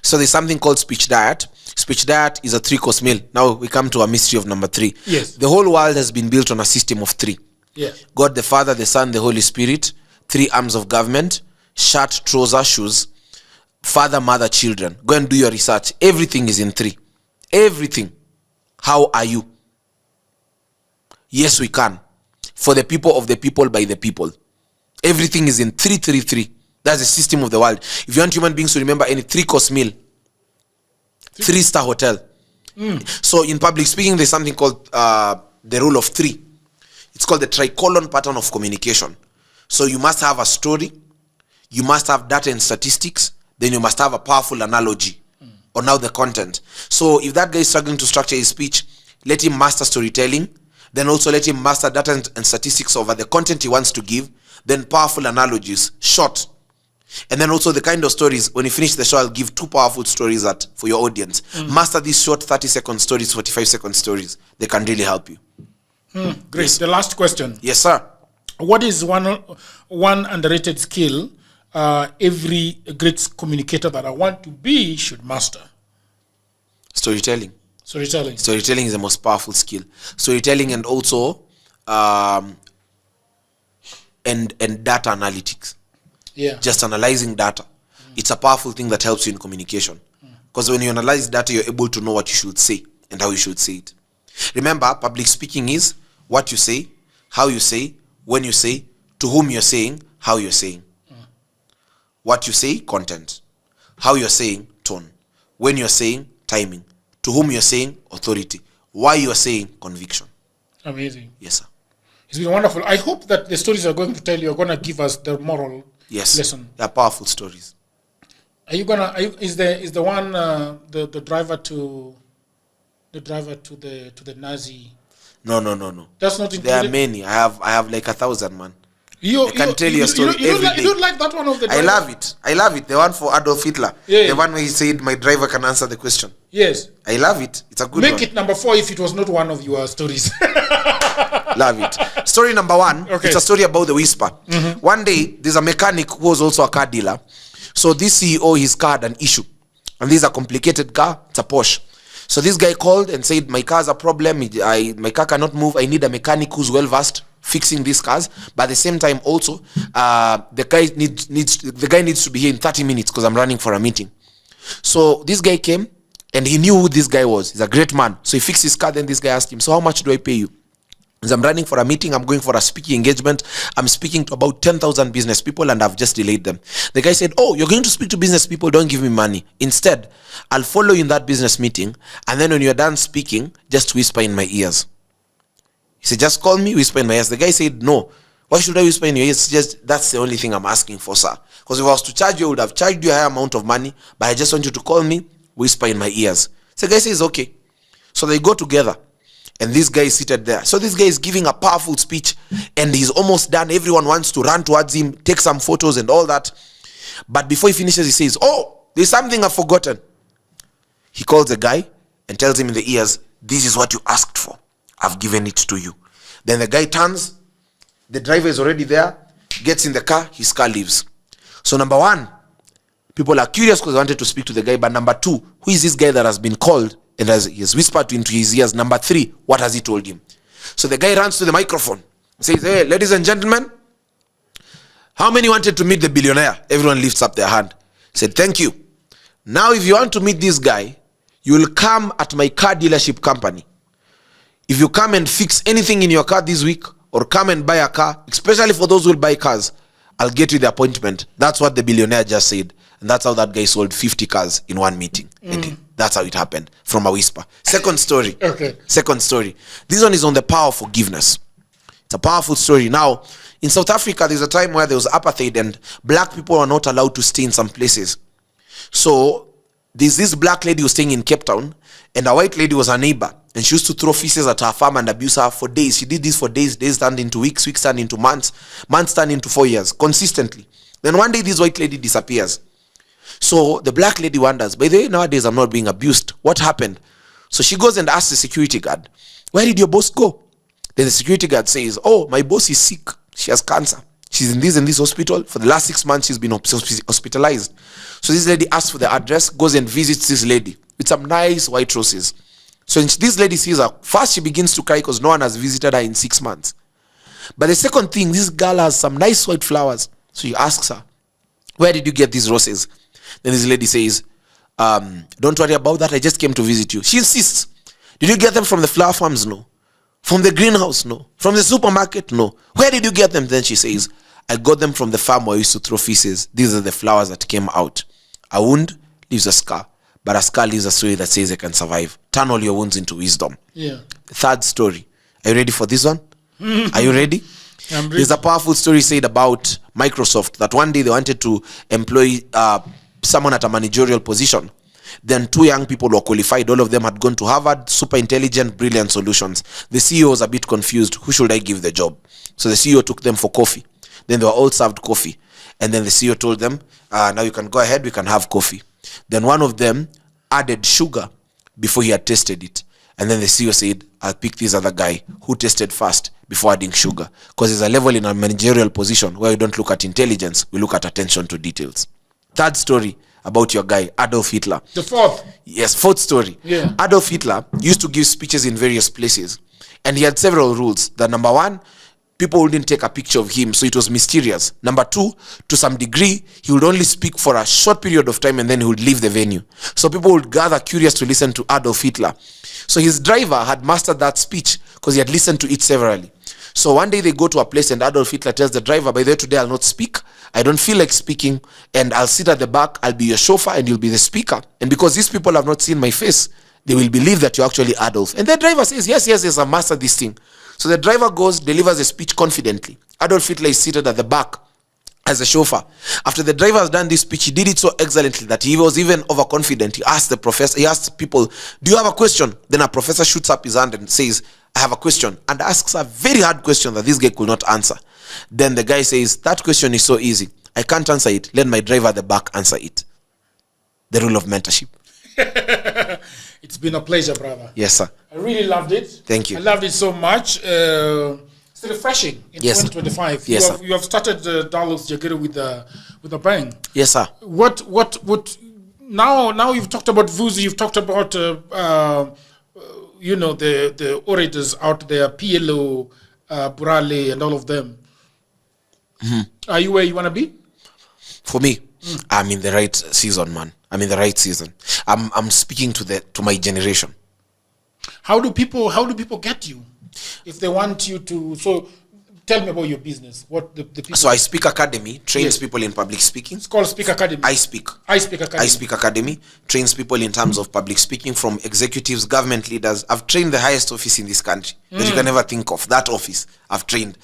So there's something called speech diet. Speech diet is a 3-course meal. Now we come to a mystery of number 3. Yes. The whole world has been built on a system of 3. Yes. God the Father, the Son, the Holy Spirit, 3 arms of government, shirt, trouser, shoes, father, mother, children. Go and do your research. Everything is in 3. Everything. How are you? Yes, we can. For the people, of the people, by the people. Everything is in 3. That's the system of the world. If you want human beings to remember any 3-course meal, 3-star hotel. So in public speaking, there's something called the rule of 3. It's called the tricolon pattern of communication. So you must have a story, you must have data and statistics, then you must have a powerful analogy on now the content. So if that guy is struggling to structure his speech, let him master storytelling, then also let him master data and statistics over the content he wants to give, then powerful analogies, short. And then also the kind of stories, when you finish the show, I'll give 2 powerful stories for your audience. Master these short 30-second stories, 45-second stories. They can really help you. Great. Yes. The last question. Yes, sir. What is one underrated skill every great communicator that I want to be should master? Storytelling. Storytelling. Storytelling is the most powerful skill. Storytelling and also and data analytics. Yeah. Just analyzing data. It's a powerful thing that helps you in communication. Because when you analyze data, you're able to know what you should say and how you should say it. Remember, public speaking is what you say, how you say, when you say, to whom you're saying, how you're saying. What you say, content. How you're saying, tone. When you're saying, timing. To whom you're saying, authority. Why you're saying, conviction. Amazing. Yes, sir. It's been wonderful. I hope that the stories you're going to tell, you're going to give us the moral lesson. They're powerful stories. Are you gonna? Is the one the driver to the Nazi? No. That's not included. There are many. I have like 1,000, man. I can tell you a story every day. You don't like that one of the driver? I love it. The one for Adolf Hitler. Yeah. The one where he said, my driver can answer the question. Yes. I love it. It's a good one. Make it number 4 if it was not one of your stories. Love it. Story number 1. Okay. It's a story about the whisper. One day, there's a mechanic who was also a car dealer. So this CEO, his car had an issue. And this is a complicated car. It's a Porsche. So this guy called and said, my car's a problem. My car cannot move. I need a mechanic who's well-versed fixing these cars. But at the same time also, the guy needs to be here in 30 minutes because I'm running for a meeting. So this guy came and he knew who this guy was. He's a great man. So he fixed his car. Then this guy asked him, so how much do I pay you? He said, I'm running for a meeting. I'm going for a speaking engagement. I'm speaking to about 10,000 business people and I've just delayed them. The guy said, oh, you're going to speak to business people. Don't give me money. Instead, I'll follow you in that business meeting. And then when you're done speaking, just whisper in my ears. He said, just call me, whisper in my ears. The guy said, no. Why should I whisper in your ears? Just, that's the only thing I'm asking for, sir. Because if I was to charge you, I would have charged you a higher amount of money. But I just want you to call me, whisper in my ears. So the guy says, okay. So they go together. And this guy is seated there. So this guy is giving a powerful speech. And he's almost done. Everyone wants to run towards him, take some photos and all that. But before he finishes, he says, oh, there's something I've forgotten. He calls the guy and tells him in the ears, this is what you asked for. I've given it to you. Then the guy turns. The driver is already there. Gets in the car. His car leaves. So number one, people are curious because they wanted to speak to the guy. But number two, who is this guy that has been called and he has whispered into his ears? Number three, what has he told him? So the guy runs to the microphone. Says, hey, ladies and gentlemen, how many wanted to meet the billionaire? Everyone lifts up their hand. Said, thank you. Now, if you want to meet this guy, you will come at my car dealership company. If you come and fix anything in your car this week, or come and buy a car, especially for those who will buy cars, I'll get you the appointment. That's what the billionaire just said. And that's how that guy sold 50 cars in one meeting. And that's how it happened, from a whisper. Second story. Okay. Second story. This one is on the power of forgiveness. It's a powerful story. Now, in South Africa, there's a time where there was apartheid and black people are not allowed to stay in some places. So there's this black lady who was staying in Cape Town, and a white lady was her neighbor. And she used to throw feces at her farm and abuse her for days. She did this for days. Days turned into weeks. Weeks turned into months. Months turned into 4 years. Consistently. Then one day, this white lady disappears. So the black lady wonders, by the way, nowadays I'm not being abused. What happened? So she goes and asks the security guard, where did your boss go? Then the security guard says, oh, my boss is sick. She has cancer. She's in this hospital. For the last 6 months, she's been hospitalized. So this lady asks for the address, goes and visits this lady with some nice white roses. So this lady sees her. First, she begins to cry because no one has visited her in 6 months. But the second thing, this girl has some nice white flowers. So she asks her, where did you get these roses? Then this lady says, don't worry about that. I just came to visit you. She insists, did you get them from the flower farms? No. From the greenhouse? No. From the supermarket? No. Where did you get them? Then she says, I got them from the farm where I used to throw feces. These are the flowers that came out. A wound leaves a scar. But a scar leaves a story that says I can survive. Turn all your wounds into wisdom. Yeah. The third story. Are you ready for this one? Are you ready? I'm ready. There's a powerful story said about Microsoft that one day they wanted to employ someone at a managerial position. Then 2 young people were qualified. All of them had gone to Harvard, super intelligent, brilliant solutions. The CEO was a bit confused. Who should I give the job? So the CEO took them for coffee. Then they were all served coffee. And then the CEO told them, now you can go ahead, we can have coffee. Then one of them added sugar before he had tasted it. And then the CEO said, I'll pick this other guy who tasted first before adding sugar. Because there's a level in a managerial position where we don't look at intelligence, we look at attention to details. Third story about your guy, Adolf Hitler. The fourth. Yes, fourth story. Yeah. Adolf Hitler used to give speeches in various places. And he had several rules. The number one, people wouldn't take a picture of him, so it was mysterious. Number two, to some degree, he would only speak for a short period of time and then he would leave the venue. So people would gather curious to listen to Adolf Hitler. So his driver had mastered that speech because he had listened to it severally. So one day they go to a place and Adolf Hitler tells the driver, by the way, today I'll not speak. I don't feel like speaking and I'll sit at the back. I'll be your chauffeur and you'll be the speaker. And because these people have not seen my face, they will believe that you're actually Adolf. And the driver says, yes, I mastered this thing. So the driver goes, delivers a speech confidently. Adolf Hitler is seated at the back as a chauffeur. After the driver has done this speech, he did it so excellently that he was even overconfident. He asked people, do you have a question? Then a professor shoots up his hand and says, I have a question, and asks a very hard question that this guy could not answer. Then the guy says, that question is so easy. I can't answer it. Let my driver at the back answer it. The rule of mentorship. It's been a pleasure, brother. Yes, sir. I really loved it. Thank you. I loved it so much. It's refreshing in 2025. Yes, you have started Dialogues Jagere with a bang. Yes, sir. What now you've talked about Vuzi, you've talked about the orators out there, PLO, Burale, and all of them. Mm-hmm. Are you where you want to be? For me, I'm in the right season, man. I'm in the right season. I'm speaking to my generation. How do people get you if they want you to? So tell me about your business. What the people. So iSpeak Academy trains people in public speaking. It's called Speak Academy. iSpeak Academy. iSpeak Academy trains people in terms of public speaking, from executives, government leaders. I've trained the highest office in this country that you can ever think of. That office, I've trained.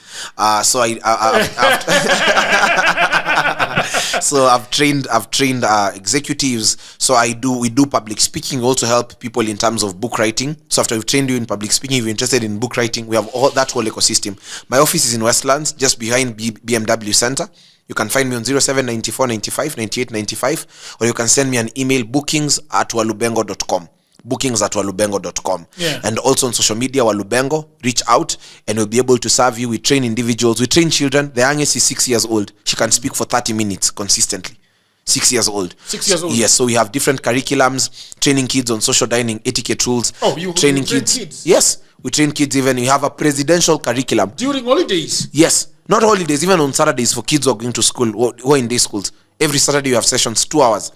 So I've trained executives. So we do public speaking. We also help people in terms of book writing. So after we've trained you in public speaking, if you're interested in book writing, we have that whole ecosystem. My office is in Westlands, just behind BMW Center. You can find me on 0794 95 98 95, or you can send me an email, bookings@walubengo.com. bookings@walubengo.com. And also on social media, Walubengo. Reach out and we'll be able to serve you. We train individuals, we train children. The youngest is 6 years old. She can speak for 30 minutes consistently. 6 years old. 6 years old. Yes, so we have different curriculums, training kids on social dining, etiquette rules. You training train kids. Yes, we train kids. Even we have a presidential curriculum during holidays. Yes, not holidays, even on Saturdays for kids who are going to school, who are in day schools. Every Saturday you have sessions, 2 hours.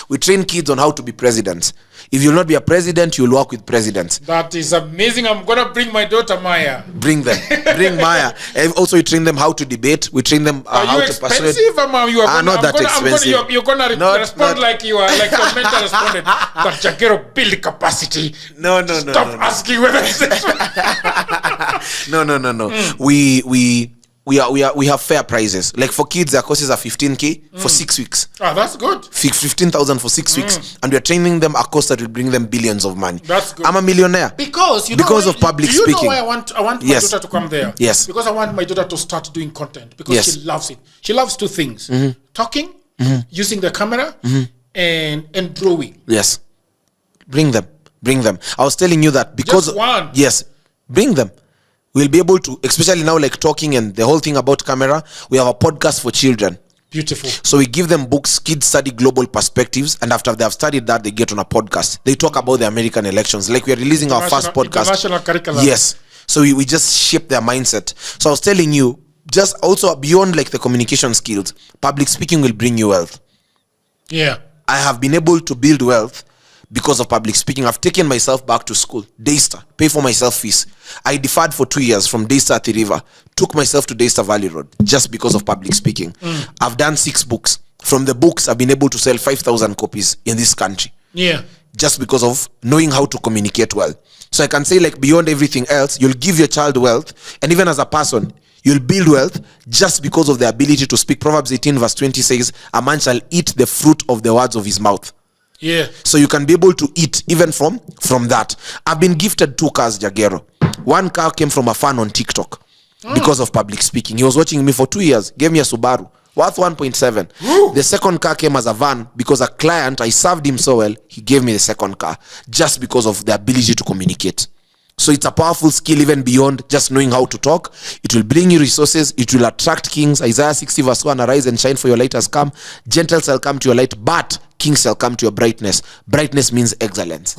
We train kids on how to be presidents. If you'll not be a president, you'll work with presidents. That is amazing. I'm going to bring my daughter Maya. Bring them. Bring Maya. And also we train them how to debate. We train them how to persuade. Not that expensive. You're going to respond like you are, like your mentor responded. That Jagero build capacity. No. Stop asking whether it's No. We have fair prices. Like for kids, their courses are 15K for 6 weeks. That's good. 15,000 for 6 weeks, and we are training them a course that will bring them billions of money. That's good. I'm a millionaire because of public speaking. You know why I want my daughter to come there? Yes. Because I want my daughter to start doing content because she loves it. She loves 2 things: talking, using the camera, and drawing. Yes. Bring them. I was telling you that because just one. Yes, bring them. We'll be able to, especially now, like talking and the whole thing about camera. We have a podcast for children. Beautiful. So we give them books. Kids study global perspectives, and after they have studied that, they get on a podcast. They talk about the American elections. Like we are releasing our first podcast. International curriculum. Yes. So we just shape their mindset. So I was telling you, just also beyond like the communication skills, public speaking will bring you wealth. Yeah. I have been able to build wealth because of public speaking. I've taken myself back to school, Daystar, pay for myself fees. I deferred for 2 years from Daystar to River, took myself to Daystar Valley Road just because of public speaking. I've done 6 books. From the books, I've been able to sell 5,000 copies in this country. Yeah. Just because of knowing how to communicate well. So I can say, like, beyond everything else, you'll give your child wealth, and even as a person, you'll build wealth just because of the ability to speak. Proverbs 18 verse 20 says, a man shall eat the fruit of the words of his mouth. Yeah. So you can be able to eat even from that. I've been gifted 2 cars, Jagero. 1 car came from a fan on TikTok because of public speaking. He was watching me for 2 years, gave me a Subaru worth 1.7. The second car came as a van because a client, I served him so well, he gave me the second car just because of the ability to communicate. So it's a powerful skill even beyond just knowing how to talk. It will bring you resources. It will attract kings. Isaiah 60 verse 1, arise and shine, for your light has come. Gentiles shall come to your light, but kings shall come to your brightness. Brightness means excellence.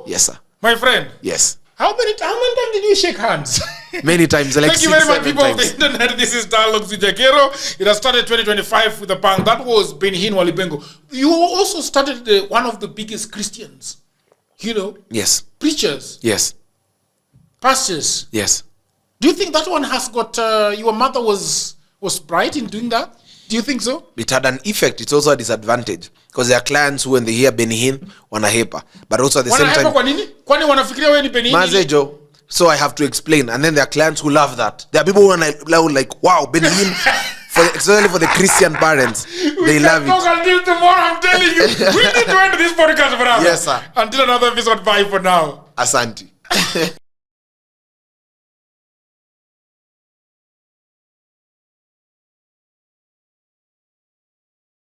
Yes, sir. My friend. Yes. How many times did you shake hands? Many times. Like Thank you very much, people of the internet. This is Dialogues with Jagero. It has started 2025 with a bang. That was BennyHinn Walubengo. You also started one of the biggest Christians. Yes. Preachers. Yes. Pastors. Yes. Do you think that one has got your mother was bright in doing that? Do you think so? It had an effect. It's also a disadvantage because there are clients who, when they hear BennyHinn, wanahepa, but also at the same time, kwani wanafikiria wewe ni BennyHinn? Mazejo. So I have to explain, and then there are clients who love that. There are people who are like, wow, BennyHinn. Especially for the Christian parents, they love it. Until tomorrow, I'm telling you, we need to end this podcast for now. Yes, sir. Until another episode. Bye for now. Asante.